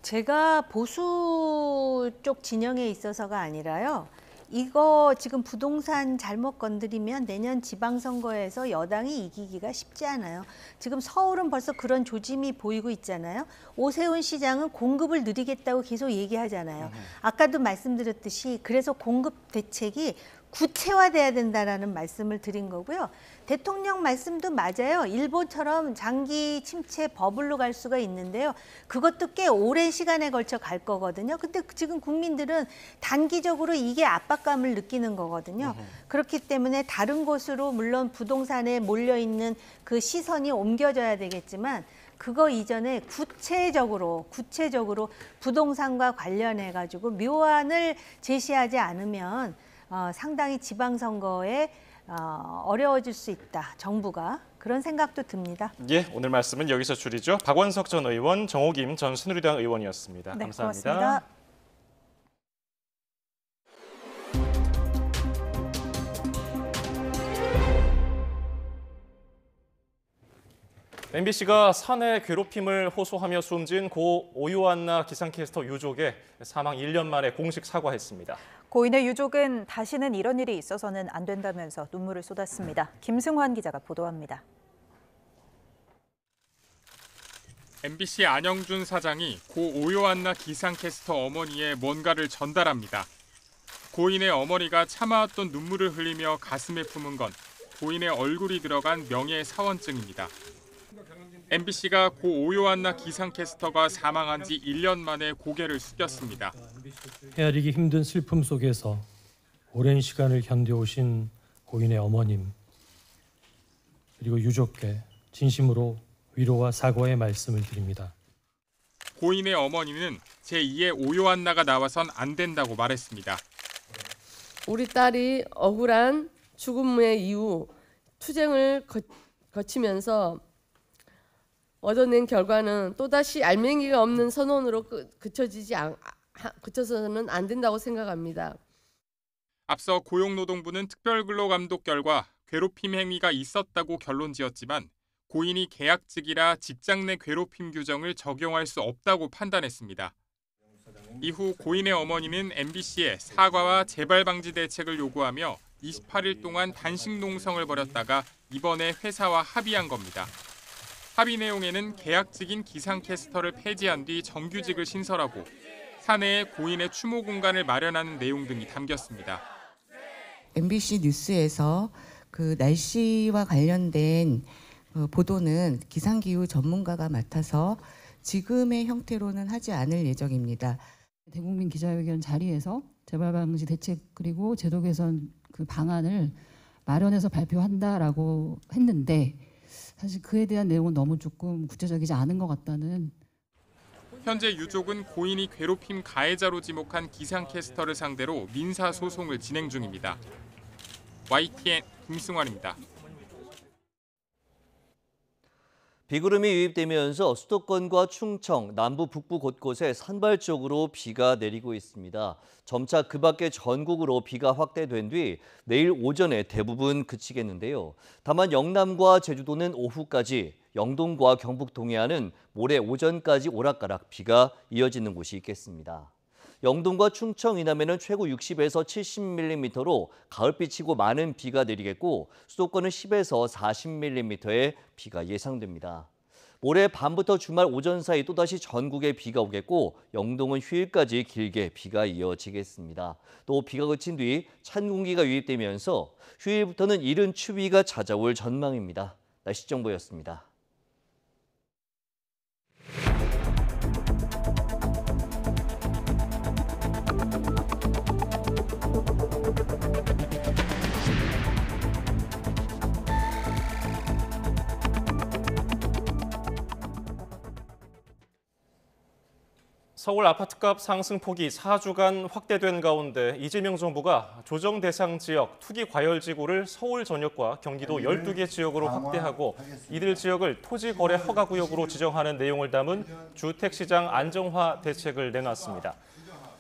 제가 보수 쪽 진영에 있어서가 아니라요. 이거 지금 부동산 잘못 건드리면 내년 지방선거에서 여당이 이기기가 쉽지 않아요. 지금 서울은 벌써 그런 조짐이 보이고 있잖아요. 오세훈 시장은 공급을 늘리겠다고 계속 얘기하잖아요. 아까도 말씀드렸듯이 그래서 공급 대책이 구체화돼야 된다라는 말씀을 드린 거고요. 대통령 말씀도 맞아요. 일본처럼 장기 침체 버블로 갈 수가 있는데요. 그것도 꽤 오랜 시간에 걸쳐 갈 거거든요. 근데 지금 국민들은 단기적으로 이게 압박감을 느끼는 거거든요. 그렇기 때문에 다른 곳으로 물론 부동산에 몰려있는 그 시선이 옮겨져야 되겠지만 그거 이전에 구체적으로 부동산과 관련해가지고 묘안을 제시하지 않으면 상당히 지방선거에 어려워질 수 있다, 정부가. 그런 생각도 듭니다. 예, 오늘 말씀은 여기서 줄이죠. 박원석 전 의원, 정호김 전 새누리당 의원이었습니다. 네, 감사합니다. 고맙습니다. MBC가 사내 괴롭힘을 호소하며 숨진 고 오요안나 기상캐스터 유족의 사망 1년 만에 공식 사과했습니다. 고인의 유족은 다시는 이런 일이 있어서는 안 된다면서 눈물을 쏟았습니다. 김승환 기자가 보도합니다. MBC 안영준 사장이 고 오요안나 기상캐스터 어머니의 뭔가를 전달합니다. 고인의 어머니가 참아왔던 눈물을 흘리며 가슴에 품은 건 고인의 얼굴이 들어간 명예사원증입니다. MBC가 고 오요안나 기상캐스터가 사망한 지 1년 만에 고개를 숙였습니다. 헤아리기 힘든 슬픔 속에서 오랜 시간을 견뎌오신 고인의 어머님 그리고 유족께 진심으로 위로와 사과의 말씀을 드립니다. 고인의 어머니는 제2의 오요안나가 나와선 안 된다고 말했습니다. 우리 딸이 억울한 죽음의 이후 투쟁을 거치면서 얻어낸 결과는 또다시 알맹이가 없는 선언으로 그쳐서는 안 된다고 생각합니다. 앞서 고용노동부는 특별근로감독 결과 괴롭힘 행위가 있었다고 결론지었지만 고인이 계약직이라 직장 내 괴롭힘 규정을 적용할 수 없다고 판단했습니다. 이후 고인의 어머니는 MBC에 사과와 재발 방지 대책을 요구하며 28일 동안 단식 농성을 벌였다가 이번에 회사와 합의한 겁니다. 합의 내용에는 계약직인 기상캐스터를 폐지한 뒤 정규직을 신설하고 사내에 고인의 추모 공간을 마련하는 내용 등이 담겼습니다. MBC 뉴스에서 그 날씨와 관련된 보도는 기상기후 전문가가 맡아서 지금의 형태로는 하지 않을 예정입니다. 대국민 기자회견 자리에서 재발방지 대책 그리고 제도 개선 그 방안을 마련해서 발표한다라고 했는데 사실 그에 대한 내용은 너무 조금 구체적이지 않은 것 같다는. 현재 유족은 고인이 괴롭힘 가해자로 지목한 기상캐스터를 상대로 민사소송을 진행 중입니다. YTN 김승환입니다. 비구름이 유입되면서 수도권과 충청, 남부 북부 곳곳에 산발적으로 비가 내리고 있습니다. 점차 그 밖에 전국으로 비가 확대된 뒤 내일 오전에 대부분 그치겠는데요. 다만 영남과 제주도는 오후까지, 영동과 경북 동해안은 모레 오전까지 오락가락 비가 이어지는 곳이 있겠습니다. 영동과 충청 이남에는 최고 60에서 70mm로 가을비치고 많은 비가 내리겠고 수도권은 10에서 40mm의 비가 예상됩니다. 모레 밤부터 주말 오전 사이 또다시 전국에 비가 오겠고 영동은 휴일까지 길게 비가 이어지겠습니다. 또 비가 그친 뒤 찬 공기가 유입되면서 휴일부터는 이른 추위가 찾아올 전망입니다. 날씨 정보였습니다. 서울 아파트값 상승폭이 4주간 확대된 가운데 이재명 정부가 조정 대상 지역 투기 과열지구를 서울 전역과 경기도 12개 지역으로 확대하고 이들 지역을 토지 거래 허가 구역으로 지정하는 내용을 담은 주택시장 안정화 대책을 내놨습니다.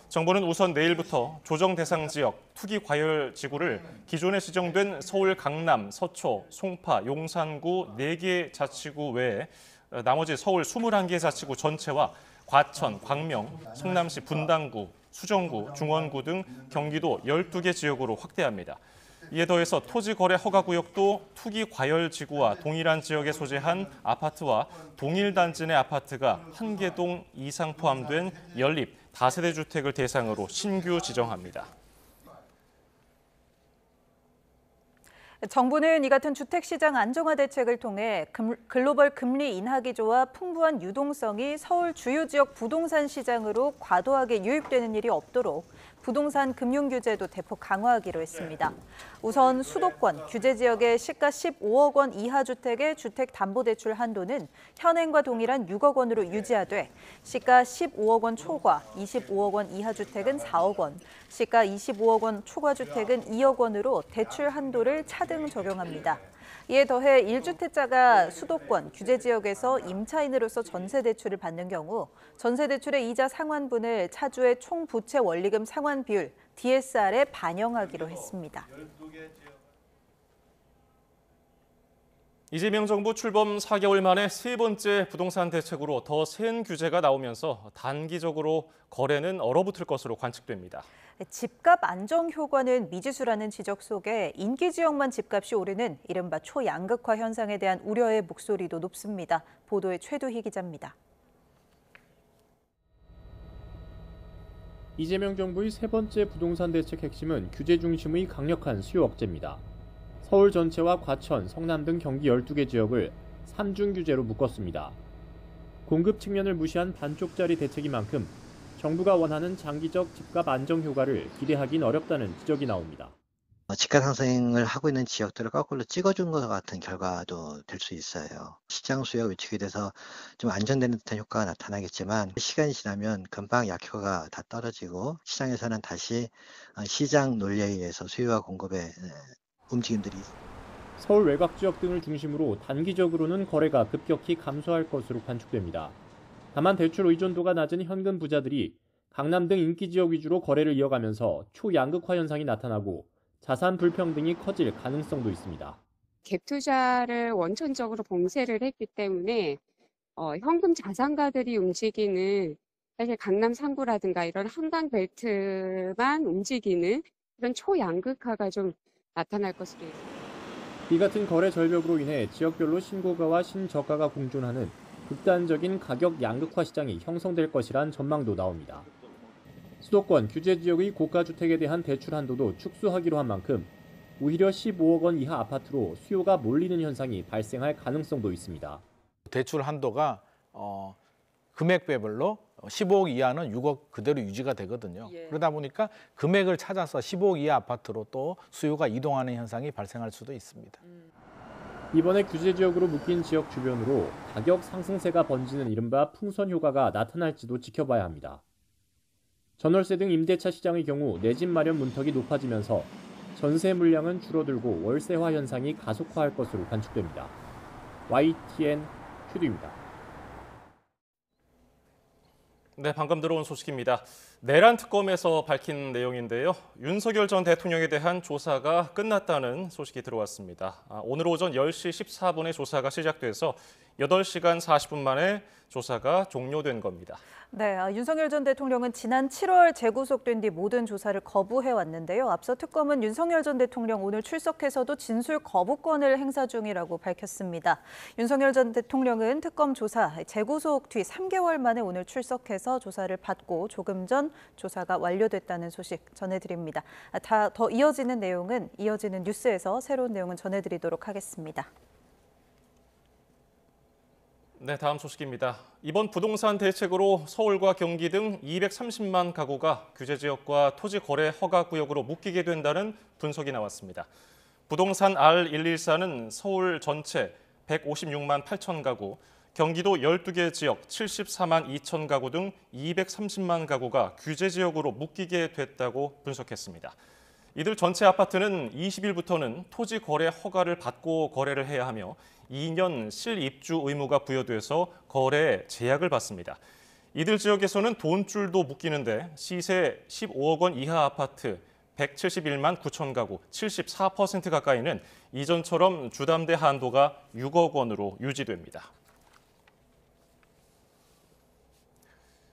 정부는 우선 내일부터 조정 대상 지역 투기 과열 지구를 기존에 지정된 서울 강남, 서초, 송파, 용산구 4개 자치구 외에 나머지 서울 21개 자치구 전체와 과천, 광명, 성남시 분당구, 수정구, 중원구 등 경기도 12개 지역으로 확대합니다. 이에 더해서 토지거래 허가구역도 투기 과열 지구와 동일한 지역에 소재한 아파트와 동일 단지 내 아파트가 1개 동 이상 포함된 연립 다세대 주택을 대상으로 신규 지정합니다. 정부는 이 같은 주택시장 안정화 대책을 통해 글로벌 금리 인하 기조와 풍부한 유동성이 서울 주요 지역 부동산 시장으로 과도하게 유입되는 일이 없도록 부동산 금융 규제도 대폭 강화하기로 했습니다. 우선 수도권 규제 지역의 시가 15억 원 이하 주택의 주택담보대출 한도는 현행과 동일한 6억 원으로 유지하되 시가 15억 원 초과, 25억 원 이하 주택은 4억 원, 시가 25억 원 초과 주택은 2억 원으로 대출 한도를 차등 적용합니다. 이에 더해 1주택자가 수도권 규제 지역에서 임차인으로서 전세대출을 받는 경우 전세대출의 이자 상환분을 차주의 총 부채 원리금 상환 비율 DSR에 반영하기로 했습니다. 이재명 정부 출범 4개월 만에 세 번째 부동산 대책으로 더 센 규제가 나오면서 단기적으로 거래는 얼어붙을 것으로 관측됩니다. 집값 안정 효과는 미지수라는 지적 속에 인기 지역만 집값이 오르는 이른바 초양극화 현상에 대한 우려의 목소리도 높습니다. 보도에 최두희 기자입니다. 이재명 정부의 세 번째 부동산 대책 핵심은 규제 중심의 강력한 수요 억제입니다. 서울 전체와 과천, 성남 등 경기 12개 지역을 3중 규제로 묶었습니다. 공급 측면을 무시한 반쪽짜리 대책인 만큼 정부가 원하는 장기적 집값 안정 효과를 기대하긴 어렵다는 지적이 나옵니다. 집값 상승을 하고 있는 지역들을 거꾸로 찍어준 것 같은 결과도 될 수 있어요. 시장 수요가 위축이 돼서 좀 안정되는 듯한 효과가 나타나겠지만 시간이 지나면 금방 약효가 다 떨어지고 시장에서는 다시 시장 논리에 의해서 수요와 공급의 움직임들이 서울 외곽 지역 등을 중심으로 단기적으로는 거래가 급격히 감소할 것으로 관측됩니다. 다만 대출 의존도가 낮은 현금 부자들이 강남 등 인기 지역 위주로 거래를 이어가면서 초양극화 현상이 나타나고 자산 불평등이 커질 가능성도 있습니다. 갭 투자를 원천적으로 봉쇄를 했기 때문에 현금 자산가들이 움직이는 사실 강남 3구라든가 이런 한강 벨트만 움직이는 그런 초양극화가 좀 나타날 것으로 있습니다. 이 같은 거래 절벽으로 인해 지역별로 신고가와 신저가가 공존하는 극단적인 가격 양극화 시장이 형성될 것이란 전망도 나옵니다. 수도권 규제 지역의 고가주택에 대한 대출 한도도 축소하기로 한 만큼 오히려 15억 원 이하 아파트로 수요가 몰리는 현상이 발생할 가능성도 있습니다. 대출 한도가 금액별로 15억 이하는 6억 그대로 유지가 되거든요. 그러다 보니까 금액을 찾아서 15억 이하 아파트로 또 수요가 이동하는 현상이 발생할 수도 있습니다. 이번에 규제 지역으로 묶인 지역 주변으로 가격 상승세가 번지는 이른바 풍선 효과가 나타날지도 지켜봐야 합니다. 전월세 등 임대차 시장의 경우 내 집 마련 문턱이 높아지면서 전세 물량은 줄어들고 월세화 현상이 가속화할 것으로 관측됩니다. YTN 최두입니다. 네, 방금 들어온 소식입니다. 내란 특검에서 밝힌 내용인데요. 윤석열 전 대통령에 대한 조사가 끝났다는 소식이 들어왔습니다. 오늘 오전 10시 14분에 조사가 시작돼서 8시간 40분 만에 조사가 종료된 겁니다. 네, 윤석열 전 대통령은 지난 7월 재구속된 뒤 모든 조사를 거부해왔는데요. 앞서 특검은 윤석열 전 대통령 오늘 출석해서도 진술 거부권을 행사 중이라고 밝혔습니다. 윤석열 전 대통령은 특검 조사 재구속 뒤 3개월 만에 오늘 출석해서 조사를 받고 조금 전 조사가 완료됐다는 소식 전해드립니다. 더 이어지는 내용은 이어지는 뉴스에서 새로운 내용은 전해드리도록 하겠습니다. 네, 다음 소식입니다. 이번 부동산 대책으로 서울과 경기 등 230만 가구가 규제 지역과 토지 거래 허가 구역으로 묶이게 된다는 분석이 나왔습니다. 부동산 R114는 서울 전체 156만 8천 가구, 경기도 12개 지역 74만 2천 가구 등 230만 가구가 규제 지역으로 묶이게 됐다고 분석했습니다. 이들 전체 아파트는 20일부터는 토지 거래 허가를 받고 거래를 해야 하며 2년 실입주 의무가 부여돼서 거래에 제약을 받습니다. 이들 지역에서는 돈줄도 묶이는데 시세 15억 원 이하 아파트 171만 9천 가구 74% 가까이는 이전처럼 주담대 한도가 6억 원으로 유지됩니다.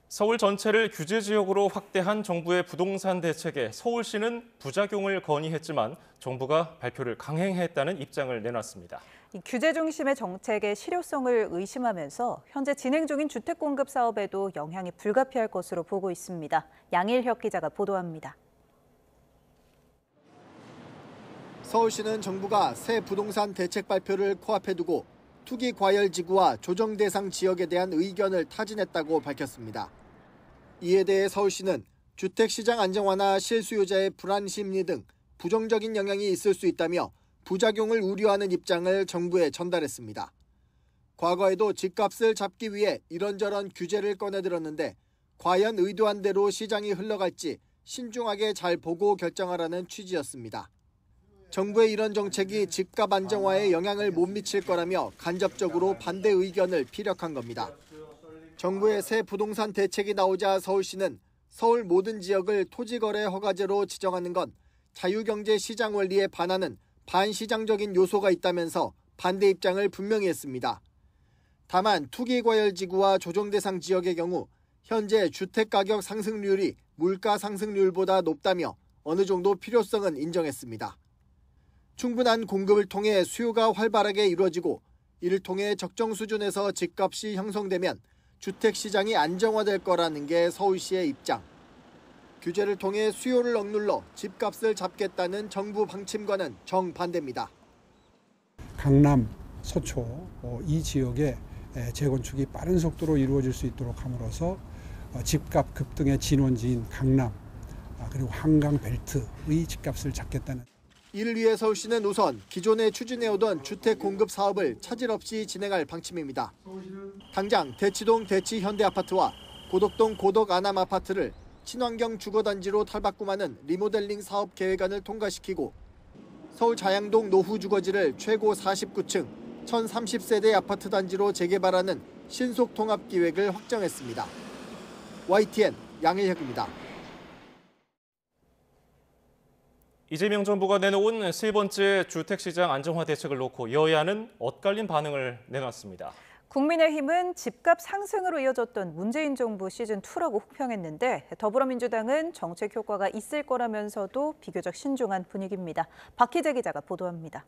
서울 전체를 규제 지역으로 확대한 정부의 부동산 대책에 서울시는 부작용을 건의했지만 정부가 발표를 강행했다는 입장을 내놨습니다. 이 규제 중심의 정책의 실효성을 의심하면서 현재 진행 중인 주택 공급 사업에도 영향이 불가피할 것으로 보고 있습니다. 양일혁 기자가 보도합니다. 서울시는 정부가 새 부동산 대책 발표를 코앞에 두고 투기 과열 지구와 조정 대상 지역에 대한 의견을 타진했다고 밝혔습니다. 이에 대해 서울시는 주택시장 안정화나 실수요자의 불안 심리 등 부정적인 영향이 있을 수 있다며 부작용을 우려하는 입장을 정부에 전달했습니다. 과거에도 집값을 잡기 위해 이런저런 규제를 꺼내들었는데 과연 의도한 대로 시장이 흘러갈지 신중하게 잘 보고 결정하라는 취지였습니다. 정부의 이런 정책이 집값 안정화에 영향을 못 미칠 거라며 간접적으로 반대 의견을 피력한 겁니다. 정부의 새 부동산 대책이 나오자 서울시는 서울 모든 지역을 토지거래 허가제로 지정하는 건 자유경제 시장 원리에 반하는 반시장적인 요소가 있다면서 반대 입장을 분명히 했습니다. 다만 투기과열지구와 조정대상 지역의 경우 현재 주택가격 상승률이 물가 상승률보다 높다며 어느 정도 필요성은 인정했습니다. 충분한 공급을 통해 수요가 활발하게 이루어지고 이를 통해 적정 수준에서 집값이 형성되면 주택시장이 안정화될 거라는 게 서울시의 입장. 규제를 통해 수요를 억눌러 집값을 잡겠다는 정부 방침과는 정반대입니다. 강남, 서초 이 지역에 재건축이 빠른 속도로 이루어질 수 있도록 함으로써 집값 급등의 진원지인 강남 그리고 한강 벨트의 집값을 잡겠다는. 이를 위해 서울시는 우선 기존에 추진해오던 주택 공급 사업을 차질 없이 진행할 방침입니다. 당장 대치동 대치현대아파트와 고덕동 고덕아남아파트를 친환경 주거단지로 탈바꿈하는 리모델링 사업 계획안을 통과시키고 서울 자양동 노후주거지를 최고 49층 1030세대 아파트 단지로 재개발하는 신속통합기획을 확정했습니다. YTN 양일혁입니다. 이재명 정부가 내놓은 세 번째 주택시장 안정화 대책을 놓고 여야는 엇갈린 반응을 내놨습니다. 국민의힘은 집값 상승으로 이어졌던 문재인 정부 시즌2라고 혹평했는데 더불어민주당은 정책 효과가 있을 거라면서도 비교적 신중한 분위기입니다. 박희재 기자가 보도합니다.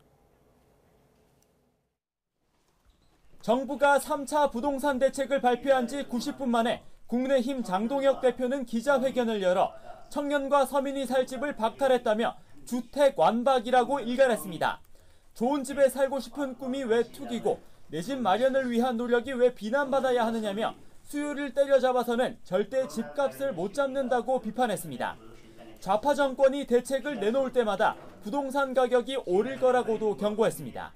정부가 3차 부동산 대책을 발표한 지 90분 만에 국민의힘 장동혁 대표는 기자회견을 열어 청년과 서민이 살 집을 박탈했다며 주택 완박이라고 일갈했습니다. 좋은 집에 살고 싶은 꿈이 왜 투기고 내 집 마련을 위한 노력이 왜 비난받아야 하느냐며 수요를 때려잡아서는 절대 집값을 못 잡는다고 비판했습니다. 좌파 정권이 대책을 내놓을 때마다 부동산 가격이 오를 거라고도 경고했습니다.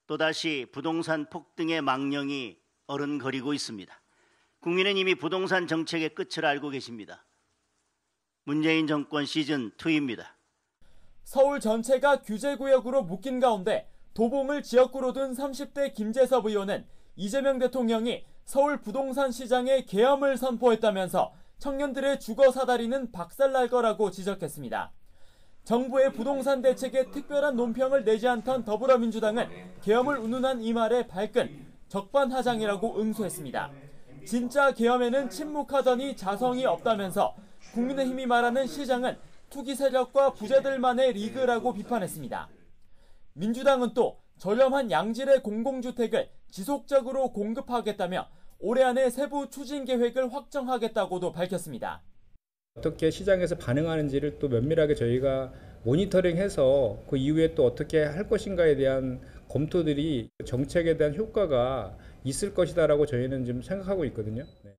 또다시 부동산 폭등의 망령이 어른거리고 있습니다. 국민은 이미 부동산 정책의 끝을 알고 계십니다. 문재인 정권 시즌2입니다. 서울 전체가 규제구역으로 묶인 가운데 도봉을 지역구로 둔 30대 김재섭 의원은 이재명 대통령이 서울 부동산 시장에 계엄을 선포했다면서 청년들의 주거 사다리는 박살날 거라고 지적했습니다. 정부의 부동산 대책에 특별한 논평을 내지 않던 더불어민주당은 계엄을 운운한 이 말에 발끈 적반하장이라고 응수했습니다. 진짜 계엄에는 침묵하더니 자성이 없다면서 국민의힘이 말하는 시장은 투기 세력과 부자들만의 리그라고 비판했습니다. 민주당은 또 저렴한 양질의 공공주택을 지속적으로 공급하겠다며 올해 안에 세부 추진 계획을 확정하겠다고도 밝혔습니다. 어떻게 시장에서 반응하는지를 또 면밀하게 저희가 모니터링해서 그 이후에 또 어떻게 할 것인가에 대한 검토들이 정책에 대한 효과가 있을 것이다라고 저희는 지금 생각하고 있거든요. 네.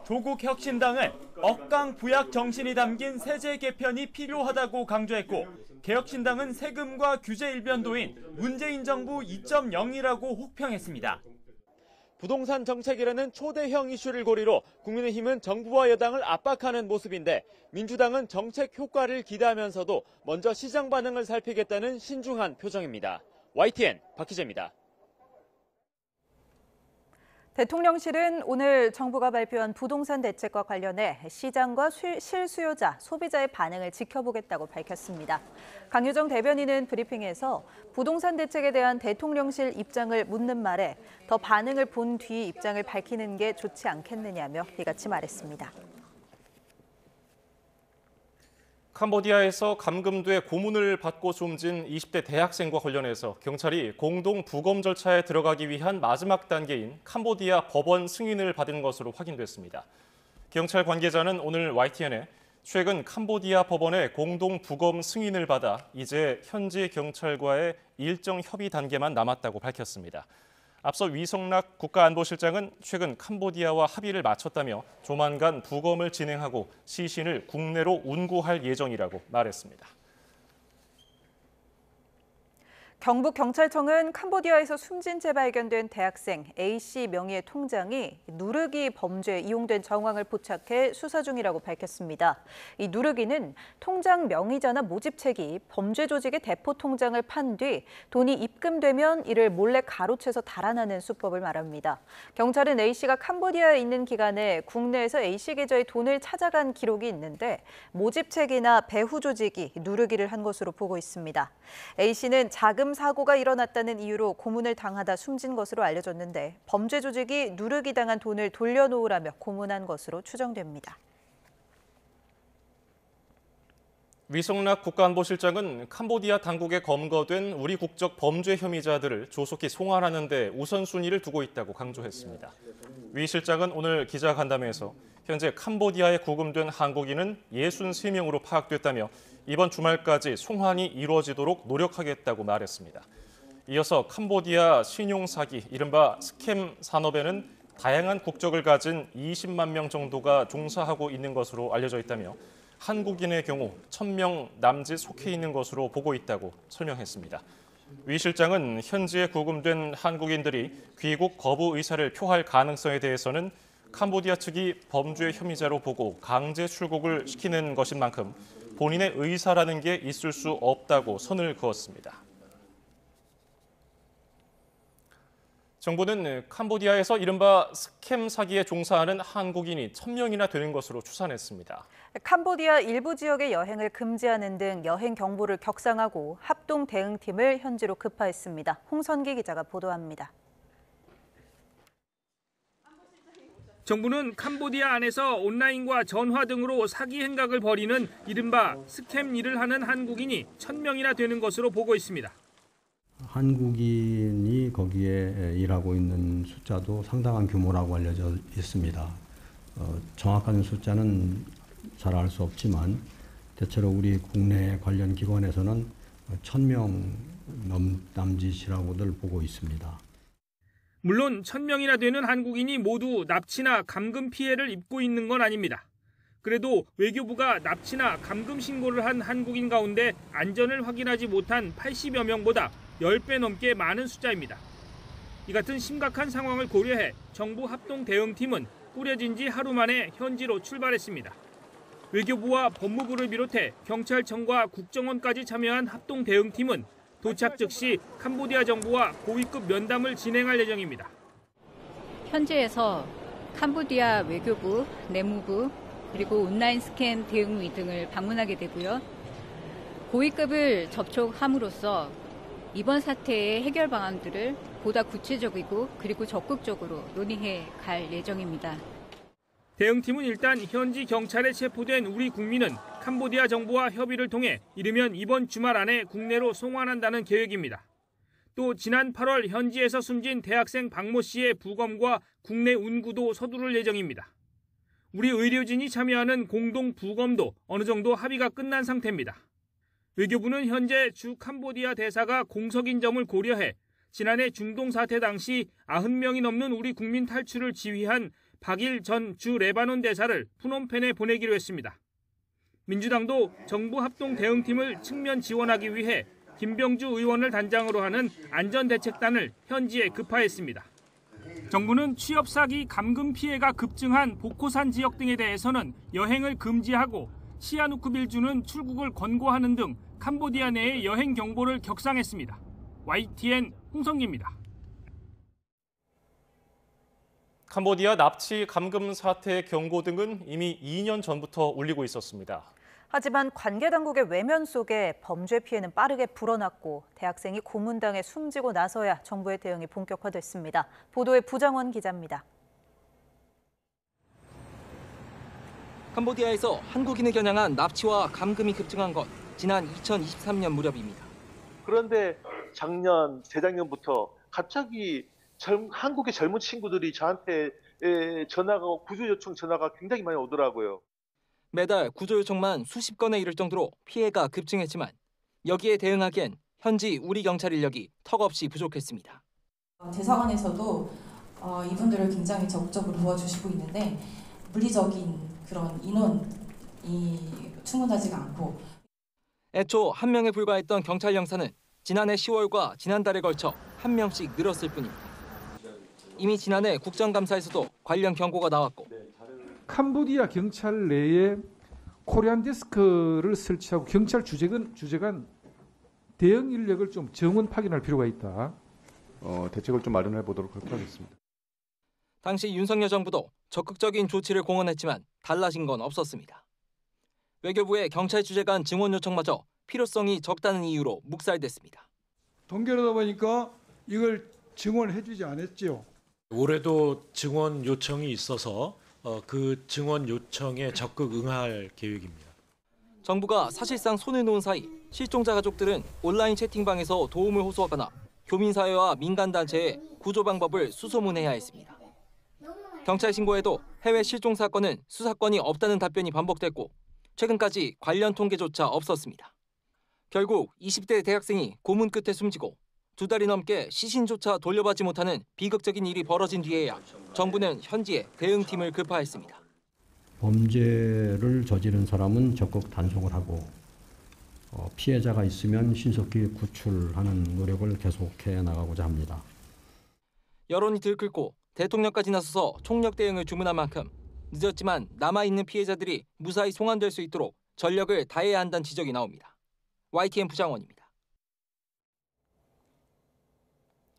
조국 혁신당은 억강 부약 정신이 담긴 세제 개편이 필요하다고 강조했고 개혁신당은 세금과 규제 일변도인 문재인 정부 2.0이라고 혹평했습니다. 부동산 정책이라는 초대형 이슈를 고리로 국민의힘은 정부와 여당을 압박하는 모습인데 민주당은 정책 효과를 기대하면서도 먼저 시장 반응을 살피겠다는 신중한 표정입니다. YTN 박희재입니다. 대통령실은 오늘 정부가 발표한 부동산 대책과 관련해 시장과 실수요자, 소비자의 반응을 지켜보겠다고 밝혔습니다. 강유정 대변인은 브리핑에서 부동산 대책에 대한 대통령실 입장을 묻는 말에 더 반응을 본 뒤 입장을 밝히는 게 좋지 않겠느냐며 이같이 말했습니다. 캄보디아에서 감금돼 고문을 받고 숨진 20대 대학생과 관련해서 경찰이 공동 부검 절차에 들어가기 위한 마지막 단계인 캄보디아 법원 승인을 받은 것으로 확인됐습니다. 경찰 관계자는 오늘 YTN에 최근 캄보디아 법원의 공동 부검 승인을 받아 이제 현지 경찰과의 일정 협의 단계만 남았다고 밝혔습니다. 앞서 위성락 국가안보실장은 최근 캄보디아와 합의를 마쳤다며 조만간 부검을 진행하고 시신을 국내로 운구할 예정이라고 말했습니다. 경북경찰청은 캄보디아에서 숨진 채 발견된 대학생 A씨 명의의 통장이 누르기 범죄에 이용된 정황을 포착해 수사 중이라고 밝혔습니다. 이 누르기는 통장 명의자나 모집책이 범죄 조직의 대포 통장을 판 뒤 돈이 입금되면 이를 몰래 가로채서 달아나는 수법을 말합니다. 경찰은 A씨가 캄보디아에 있는 기간에 국내에서 A씨 계좌의 돈을 찾아간 기록이 있는데 모집책이나 배후 조직이 누르기를 한 것으로 보고 있습니다. A씨는 자금 사고가 일어났다는 이유로 고문을 당하다 숨진 것으로 알려졌는데 범죄 조직이 누르기 당한 돈을 돌려놓으라며 고문한 것으로 추정됩니다. 위성락 국가안보실장은 캄보디아 당국에 검거된 우리 국적 범죄 혐의자들을 조속히 송환하는 데 우선순위를 두고 있다고 강조했습니다. 위 실장은 오늘 기자간담회에서 현재 캄보디아에 구금된 한국인은 63명으로 파악됐다며 이번 주말까지 송환이 이루어지도록 노력하겠다고 말했습니다. 이어서 캄보디아 신용사기, 이른바 스캠 산업에는 다양한 국적을 가진 20만 명 정도가 종사하고 있는 것으로 알려져 있다며 한국인의 경우 1,000명 남짓 속해 있는 것으로 보고 있다고 설명했습니다. 위 실장은 현지에 구금된 한국인들이 귀국 거부 의사를 표할 가능성에 대해서는 캄보디아 측이 범죄 혐의자로 보고 강제 출국을 시키는 것인 만큼 본인의 의사라는 게 있을 수 없다고 선을 그었습니다. 정부는 캄보디아에서 이른바 스캠 사기에 종사하는 한국인이 1,000명이나 되는 것으로 추산했습니다. 캄보디아 일부 지역의 여행을 금지하는 등 여행 경보를 격상하고 합동 대응팀을 현지로 급파했습니다. 홍선기 기자가 보도합니다. 정부는 캄보디아 안에서 온라인과 전화 등으로 사기 행각을 벌이는 이른바 스캠 일을 하는 한국인이 1,000명이나 되는 것으로 보고 있습니다. 한국인이 거기에 일하고 있는 숫자도 상당한 규모라고 알려져 있습니다. 정확한 숫자는 잘 알 수 없지만 대체로 우리 국내 관련 기관에서는 1,000명 남짓이라고들 보고 있습니다. 물론 1,000명이나 되는 한국인이 모두 납치나 감금 피해를 입고 있는 건 아닙니다. 그래도 외교부가 납치나 감금 신고를 한 한국인 가운데 안전을 확인하지 못한 80여 명보다 10배 넘게 많은 숫자입니다. 이 같은 심각한 상황을 고려해 정부 합동 대응팀은 꾸려진 지 하루 만에 현지로 출발했습니다. 외교부와 법무부를 비롯해 경찰청과 국정원까지 참여한 합동 대응팀은 도착 즉시 캄보디아 정부와 고위급 면담을 진행할 예정입니다. 현지에서 캄보디아 외교부, 내무부, 그리고 온라인 스캠 대응위 등을 방문하게 되고요. 고위급을 접촉함으로써 이번 사태의 해결 방안들을 보다 구체적이고 그리고 적극적으로 논의해 갈 예정입니다. 대응팀은 일단 현지 경찰에 체포된 우리 국민은 캄보디아 정부와 협의를 통해 이르면 이번 주말 안에 국내로 송환한다는 계획입니다. 또 지난 8월 현지에서 숨진 대학생 박모 씨의 부검과 국내 운구도 서두를 예정입니다. 우리 의료진이 참여하는 공동 부검도 어느 정도 합의가 끝난 상태입니다. 외교부는 현재 주 캄보디아 대사가 공석인 점을 고려해 지난해 중동 사태 당시 90명이 넘는 우리 국민 탈출을 지휘한 박일 전 주 레바논 대사를 푸놈펜에 보내기로 했습니다. 민주당도 정부 합동 대응팀을 측면 지원하기 위해 김병주 의원을 단장으로 하는 안전대책단을 현지에 급파했습니다. 정부는 취업 사기 감금 피해가 급증한 보코산 지역 등에 대해서는 여행을 금지하고 시아누크빌주는 출국을 권고하는 등 캄보디아 내의 여행 경보를 격상했습니다. YTN 홍성기입니다. 캄보디아 납치 감금 사태 경고 등은 이미 2년 전부터 울리고 있었습니다. 하지만 관계 당국의 외면 속에 범죄 피해는 빠르게 불어났고 대학생이 고문당해 숨지고 나서야 정부의 대응이 본격화됐습니다. 보도에 부정원 기자입니다. 캄보디아에서 한국인을 겨냥한 납치와 감금이 급증한 건 지난 2023년 무렵입니다. 그런데 작년, 재작년부터 갑자기 한국의 젊은 친구들이 저한테 전화가, 구조 요청 전화가 굉장히 많이 오더라고요. 매달 구조 요청만 수십 건에 이를 정도로 피해가 급증했지만 여기에 대응하기엔 현지 우리 경찰 인력이 턱없이 부족했습니다. 대사관에서도 이분들을 굉장히 적극적으로 도와주시고 있는데 물리적인 그런 인원이 충분하지가 않고 애초 한 명에 불과했던 경찰 영사는 지난해 10월과 지난달에 걸쳐 한 명씩 늘었을 뿐입니다. 이미 지난해 국정감사에서도 관련 경고가 나왔고 캄보디아 경찰 내에 코리안 데스크를 설치하고 경찰 주재관 대응 인력을 좀 정원 파견할 필요가 있다. 대책을 좀 마련해 보도록 하겠습니다. 당시 윤석열 정부도 적극적인 조치를 공언했지만 달라진 건 없었습니다. 외교부의 경찰 주재관 증원 요청마저 필요성이 적다는 이유로 묵살됐습니다. 동결하다 보니까 이걸 증원해주지 않았죠. 올해도 증원 요청이 있어서 그 증원 요청에 적극 응할 계획입니다. 정부가 사실상 손을 놓은 사이 실종자 가족들은 온라인 채팅방에서 도움을 호소하거나 교민사회와 민간단체에 구조 방법을 수소문해야 했습니다. 경찰 신고에도 해외 실종 사건은 수사권이 없다는 답변이 반복됐고 최근까지 관련 통계조차 없었습니다. 결국 20대 대학생이 고문 끝에 숨지고 2달이 넘게 시신조차 돌려받지 못하는 비극적인 일이 벌어진 뒤에야 정부는 현지에 대응팀을 급파했습니다. 범죄를 저지른 사람은 적극 단속을 하고 피해자가 있으면 신속히 구출하는 노력을 계속해 나가고자 합니다. 여론이 들끓고 대통령까지 나서서 총력 대응을 주문한 만큼 늦었지만 남아있는 피해자들이 무사히 송환될 수 있도록 전력을 다해야 한다는 지적이 나옵니다. YTN 부장원입니다.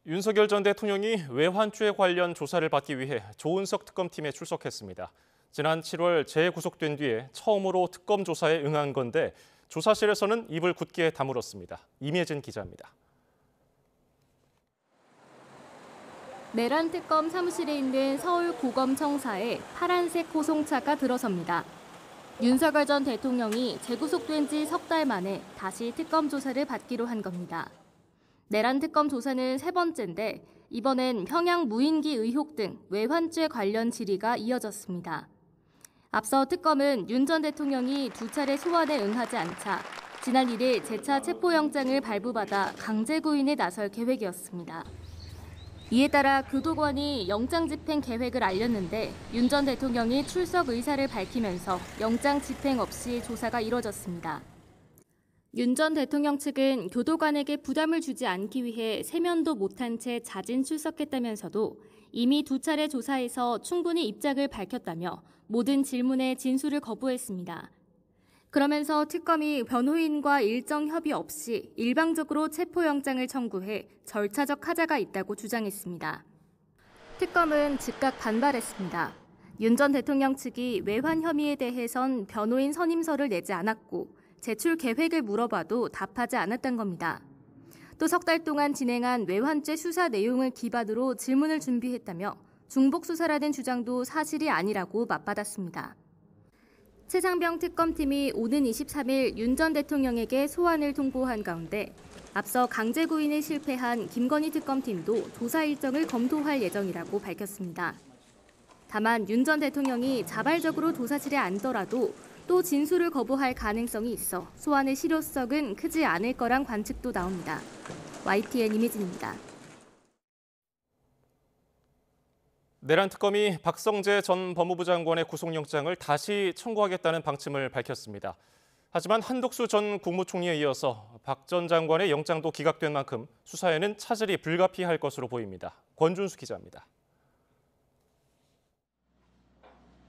윤석열 전 대통령이 외환죄 관련 조사를 받기 위해 조은석 특검팀에 출석했습니다. 지난 7월 재구속된 뒤에 처음으로 특검 조사에 응한 건데 조사실에서는 입을 굳게 다물었습니다. 임예진 기자입니다. 내란 특검 사무실에 있는 서울고검청사에 파란색 호송차가 들어섭니다. 윤석열 전 대통령이 재구속된 지 석 달 만에 다시 특검 조사를 받기로 한 겁니다. 내란 특검 조사는 3번째인데 이번엔 평양 무인기 의혹 등 외환죄 관련 질의가 이어졌습니다. 앞서 특검은 윤 전 대통령이 2차례 소환에 응하지 않자 지난 1일 재차 체포영장을 발부받아 강제 구인에 나설 계획이었습니다. 이에 따라 교도관이 영장 집행 계획을 알렸는데 윤 전 대통령이 출석 의사를 밝히면서 영장 집행 없이 조사가 이뤄졌습니다. 윤 전 대통령 측은 교도관에게 부담을 주지 않기 위해 세면도 못한 채 자진 출석했다면서도 이미 2차례 조사에서 충분히 입장을 밝혔다며 모든 질문에 진술을 거부했습니다. 그러면서 특검이 변호인과 일정 협의 없이 일방적으로 체포영장을 청구해 절차적 하자가 있다고 주장했습니다. 특검은 즉각 반발했습니다. 윤 전 대통령 측이 외환 혐의에 대해선 변호인 선임서를 내지 않았고 제출 계획을 물어봐도 답하지 않았던 겁니다. 또 석 달 동안 진행한 외환죄 수사 내용을 기반으로 질문을 준비했다며 중복 수사라는 주장도 사실이 아니라고 맞받았습니다. 최상병 특검팀이 오는 23일 윤 전 대통령에게 소환을 통보한 가운데 앞서 강제 구인에 실패한 김건희 특검팀도 조사 일정을 검토할 예정이라고 밝혔습니다. 다만 윤 전 대통령이 자발적으로 조사실에 앉더라도 또 진술을 거부할 가능성이 있어 소환의 실효성은 크지 않을 거란 관측도 나옵니다. YTN 임혜진입니다. 내란 특검이 박성재 전 법무부 장관의 구속영장을 다시 청구하겠다는 방침을 밝혔습니다. 하지만 한덕수 전 국무총리에 이어서 박 전 장관의 영장도 기각된 만큼 수사에는 차질이 불가피할 것으로 보입니다. 권준수 기자입니다.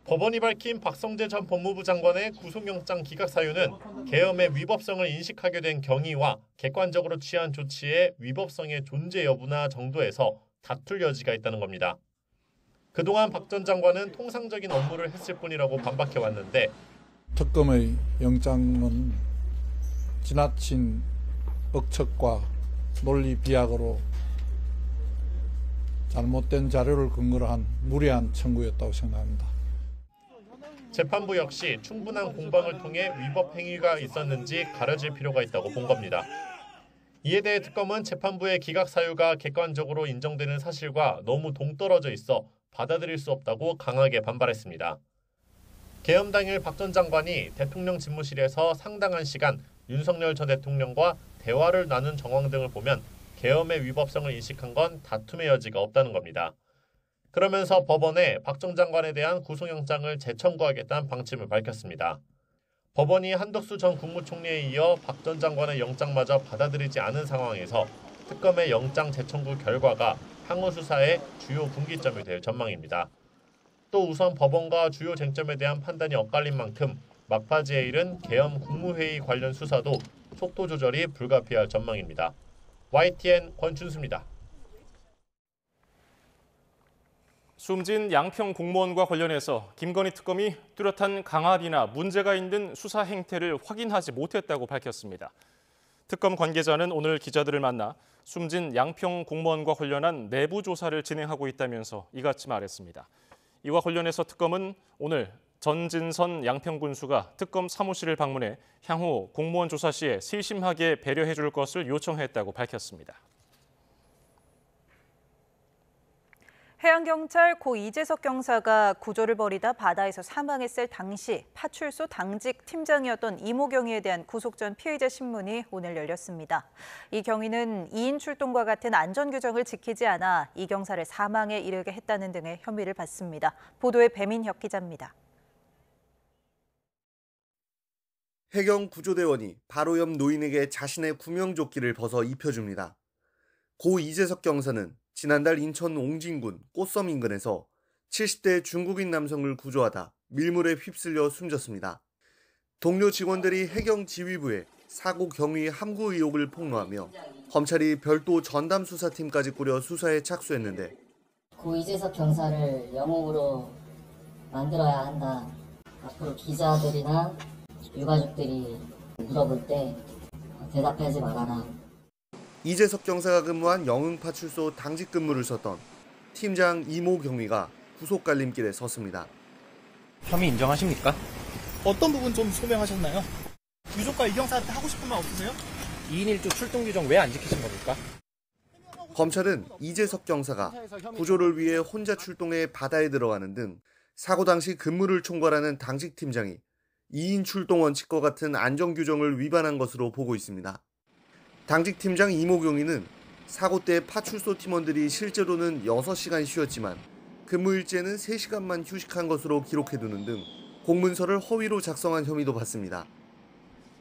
법원이 밝힌 박성재 전 법무부 장관의 구속영장 기각 사유는 계엄의 위법성을 인식하게 된 경위와 객관적으로 취한 조치의 위법성의 존재 여부나 정도에서 다툴 여지가 있다는 겁니다. 그동안 박 전 장관은 통상적인 업무를 했을 뿐이라고 반박해왔는데 특검의 영장은 지나친 억측과 논리 비약으로 잘못된 자료를 근거로 한 무리한 청구였다고 생각합니다. 재판부 역시 충분한 공방을 통해 위법 행위가 있었는지 가려질 필요가 있다고 본 겁니다. 이에 대해 특검은 재판부의 기각 사유가 객관적으로 인정되는 사실과 너무 동떨어져 있어 받아들일 수 없다고 강하게 반발했습니다. 계엄 당일 박 전 장관이 대통령 집무실에서 상당한 시간 윤석열 전 대통령과 대화를 나눈 정황 등을 보면 계엄의 위법성을 인식한 건 다툼의 여지가 없다는 겁니다. 그러면서 법원에 박 전 장관에 대한 구속영장을 재청구하겠다는 방침을 밝혔습니다. 법원이 한덕수 전 국무총리에 이어 박 전 장관의 영장마저 받아들이지 않은 상황에서 특검의 영장 재청구 결과가 향후 수사의 주요 분기점이 될 전망입니다. 또 우선 법원과 주요 쟁점에 대한 판단이 엇갈린 만큼 막바지에 이른 계엄 국무회의 관련 수사도 속도 조절이 불가피할 전망입니다. YTN 권춘수입니다. 숨진 양평 공무원과 관련해서 김건희 특검이 뚜렷한 강압이나 문제가 있는 수사 행태를 확인하지 못했다고 밝혔습니다. 특검 관계자는 오늘 기자들을 만나 숨진 양평 공무원과 관련한 내부 조사를 진행하고 있다면서 이같이 말했습니다. 이와 관련해서 특검은 오늘 전진선 양평군수가 특검 사무실을 방문해 향후 공무원 조사 시에 세심하게 배려해 줄 것을 요청했다고 밝혔습니다. 해양경찰 고 이재석 경사가 구조를 벌이다 바다에서 사망했을 당시 파출소 당직 팀장이었던 이모 경위에 대한 구속 전 피의자 신문이 오늘 열렸습니다. 이 경위는 2인 출동과 같은 안전규정을 지키지 않아 이 경사를 사망에 이르게 했다는 등의 혐의를 받습니다. 보도에 배민혁 기자입니다. 해경 구조대원이 바로 옆 노인에게 자신의 구명조끼를 벗어 입혀줍니다. 고 이재석 경사는 지난달 인천 옹진군 꽃섬 인근에서 70대 중국인 남성을 구조하다 밀물에 휩쓸려 숨졌습니다. 동료 직원들이 해경 지휘부에 사고 경위 함구 의혹을 폭로하며 검찰이 별도 전담 수사팀까지 꾸려 수사에 착수했는데 고 이재석 경사를 영웅으로 만들어야 한다. 앞으로 기자들이나 유가족들이 물어볼 때 대답하지 말아라. 이재석 경사가 근무한 영흥파출소 당직 근무를 썼던 팀장 이모 경위가 구속 갈림길에 섰습니다. 혐의 인정하십니까? 어떤 부분 좀 소명하셨나요? 유족과 이 경사한테 하고 싶은 말 없으세요? 2인 1조 출동 규정 왜 안 지키신 겁니까? 검찰은 이재석 경사가 구조를 위해 혼자 출동해 바다에 들어가는 등 사고 당시 근무를 총괄하는 당직 팀장이 2인 출동 원칙과 같은 안전규정을 위반한 것으로 보고 있습니다. 당직 팀장 이모 경위는 사고 때 파출소 팀원들이 실제로는 6시간 쉬었지만 근무 일제는 3시간만 휴식한 것으로 기록해두는 등 공문서를 허위로 작성한 혐의도 받습니다.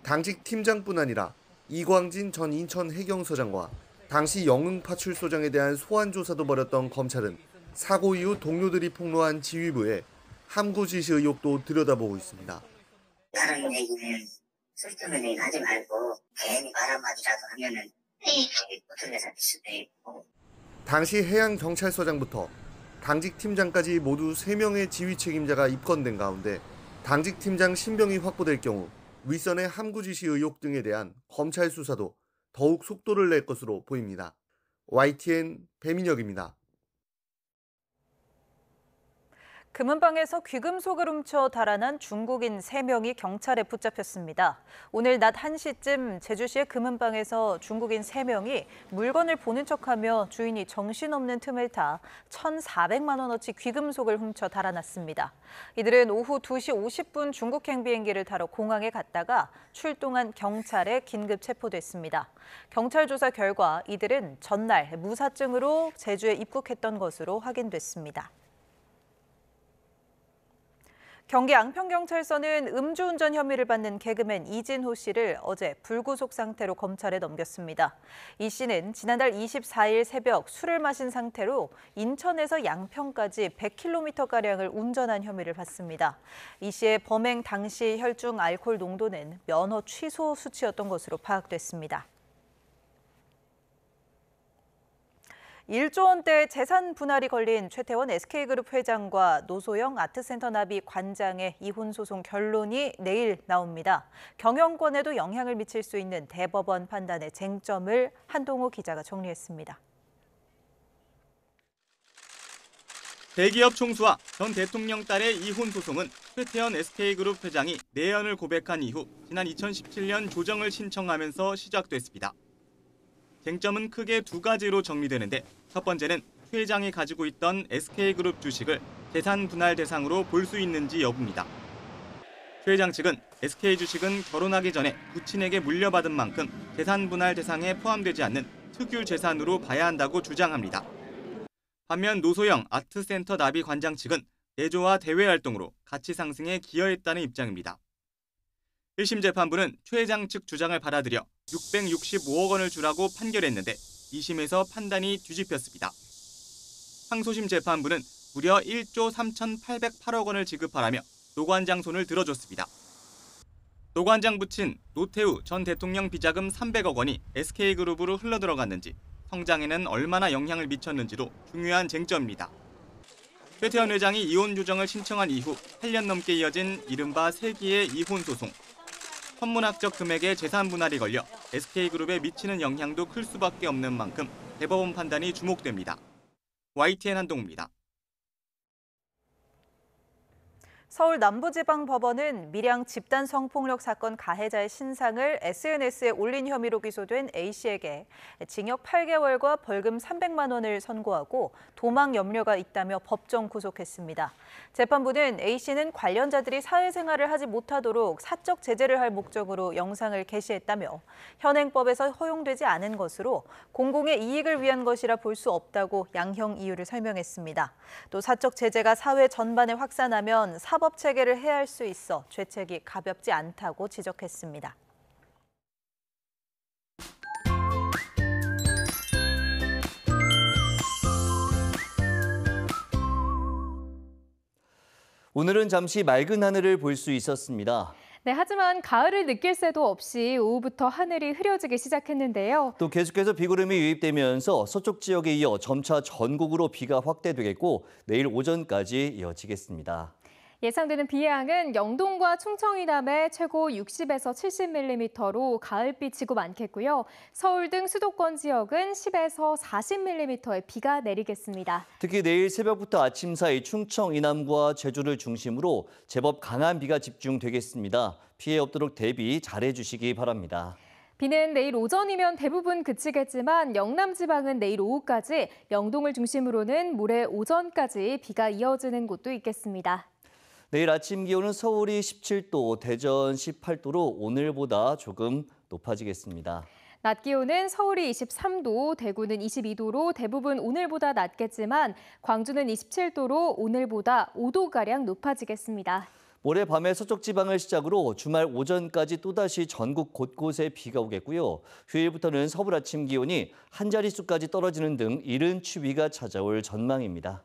당직 팀장뿐 아니라 이광진 전 인천 해경서장과 당시 영흥파출소장에 대한 소환 조사도 벌였던 검찰은 사고 이후 동료들이 폭로한 지휘부에 함구 지시 의혹도 들여다보고 있습니다. 다른 얘기는 쓸데없는 얘기 하지 말고 괜히 말 한마디라도 하면은 어떻게 살 수도 있고. 당시 해양경찰서장부터 당직 팀장까지 모두 3명의 지휘 책임자가 입건된 가운데 당직 팀장 신병이 확보될 경우 윗선의 함구 지시 의혹 등에 대한 검찰 수사도 더욱 속도를 낼 것으로 보입니다. YTN 배민혁입니다. 금은방에서 귀금속을 훔쳐 달아난 중국인 3명이 경찰에 붙잡혔습니다. 오늘 낮 1시쯤 제주시의 금은방에서 중국인 3명이 물건을 보는 척하며 주인이 정신없는 틈을 타 1,400만 원어치 귀금속을 훔쳐 달아났습니다. 이들은 오후 2시 50분 중국행 비행기를 타러 공항에 갔다가 출동한 경찰에 긴급 체포됐습니다. 경찰 조사 결과 이들은 전날 무사증으로 제주에 입국했던 것으로 확인됐습니다. 경기 양평경찰서는 음주운전 혐의를 받는 개그맨 이진호 씨를 어제 불구속 상태로 검찰에 넘겼습니다. 이 씨는 지난달 24일 새벽 술을 마신 상태로 인천에서 양평까지 100km가량을 운전한 혐의를 받습니다. 이 씨의 범행 당시 혈중 알코올 농도는 면허 취소 수치였던 것으로 파악됐습니다. 1조 원대 재산 분할이 걸린 최태원 SK그룹 회장과 노소영 아트센터 나비 관장의 이혼 소송 결론이 내일 나옵니다. 경영권에도 영향을 미칠 수 있는 대법원 판단의 쟁점을 한동호 기자가 정리했습니다. 대기업 총수와 전 대통령 딸의 이혼 소송은 최태원 SK그룹 회장이 내연을 고백한 이후 지난 2017년 조정을 신청하면서 시작됐습니다. 쟁점은 크게 두 가지로 정리되는데 첫 번째는 최 회장이 가지고 있던 SK그룹 주식을 재산 분할 대상으로 볼 수 있는지 여부입니다. 최 회장 측은 SK 주식은 결혼하기 전에 부친에게 물려받은 만큼 재산 분할 대상에 포함되지 않는 특유 재산으로 봐야 한다고 주장합니다. 반면 노소영 아트센터 나비 관장 측은 내조와 대외 활동으로 가치 상승에 기여했다는 입장입니다. 1심 재판부는 최 회장 측 주장을 받아들여 665억 원을 주라고 판결했는데 2심에서 판단이 뒤집혔습니다. 항소심 재판부는 무려 1조 3,808억 원을 지급하라며 노 관장 손을 들어줬습니다. 노 관장 부친 노태우 전 대통령 비자금 300억 원이 SK그룹으로 흘러들어갔는지 성장에는 얼마나 영향을 미쳤는지도 중요한 쟁점입니다. 최태원 회장이 이혼 조정을 신청한 이후 8년 넘게 이어진 이른바 세기의 이혼 소송. 천문학적 금액의 재산 분할이 걸려 SK그룹에 미치는 영향도 클 수밖에 없는 만큼 대법원 판단이 주목됩니다. YTN 한동우입니다. 서울 남부지방법원은 밀양 집단 성폭력 사건 가해자의 신상을 SNS에 올린 혐의로 기소된 A씨에게 징역 8개월과 벌금 300만 원을 선고하고 도망 염려가 있다며 법정 구속했습니다. 재판부는 A씨는 관련자들이 사회생활을 하지 못하도록 사적 제재를 할 목적으로 영상을 게시했다며 현행법에서 허용되지 않은 것으로 공공의 이익을 위한 것이라 볼 수 없다고 양형 이유를 설명했습니다. 또 사적 제재가 사회 전반에 확산하면 사법 체계를 해할 수 있어 죄책이 가볍지 않다고 지적했습니다. 오늘은 잠시 맑은 하늘을 볼 수 있었습니다. 네, 하지만 가을을 느낄 새도 없이 오후부터 하늘이 흐려지기 시작했는데요. 또 계속해서 비구름이 유입되면서 서쪽 지역에 이어 점차 전국으로 비가 확대되겠고 내일 오전까지 이어지겠습니다. 예상되는 비의 양은 영동과 충청 이남에 최고 60에서 70mm로 가을비치고 많겠고요. 서울 등 수도권 지역은 10에서 40mm의 비가 내리겠습니다. 특히 내일 새벽부터 아침 사이 충청 이남과 제주를 중심으로 제법 강한 비가 집중되겠습니다. 피해 없도록 대비 잘해주시기 바랍니다. 비는 내일 오전이면 대부분 그치겠지만 영남 지방은 내일 오후까지, 영동을 중심으로는 모레 오전까지 비가 이어지는 곳도 있겠습니다. 내일 아침 기온은 서울이 17도, 대전 18도로 오늘보다 조금 높아지겠습니다. 낮 기온은 서울이 23도, 대구는 22도로 대부분 오늘보다 낮겠지만 광주는 27도로 오늘보다 5도가량 높아지겠습니다. 모레 밤에 서쪽 지방을 시작으로 주말 오전까지 또다시 전국 곳곳에 비가 오겠고요. 휴일부터는 서울 아침 기온이 한 자릿수까지 떨어지는 등 이른 추위가 찾아올 전망입니다.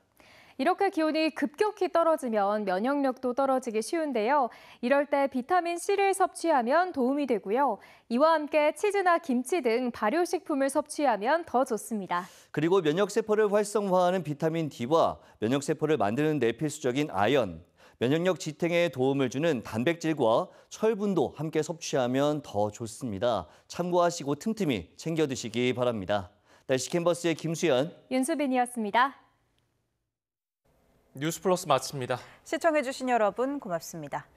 이렇게 기온이 급격히 떨어지면 면역력도 떨어지기 쉬운데요. 이럴 때 비타민C를 섭취하면 도움이 되고요. 이와 함께 치즈나 김치 등 발효식품을 섭취하면 더 좋습니다. 그리고 면역세포를 활성화하는 비타민 D와 면역세포를 만드는 데 필수적인 아연, 면역력 지탱에 도움을 주는 단백질과 철분도 함께 섭취하면 더 좋습니다. 참고하시고 틈틈이 챙겨 드시기 바랍니다. 날씨 캔버스의 김수연, 윤수빈이었습니다. 뉴스플러스 마칩니다. 시청해주신 여러분 고맙습니다.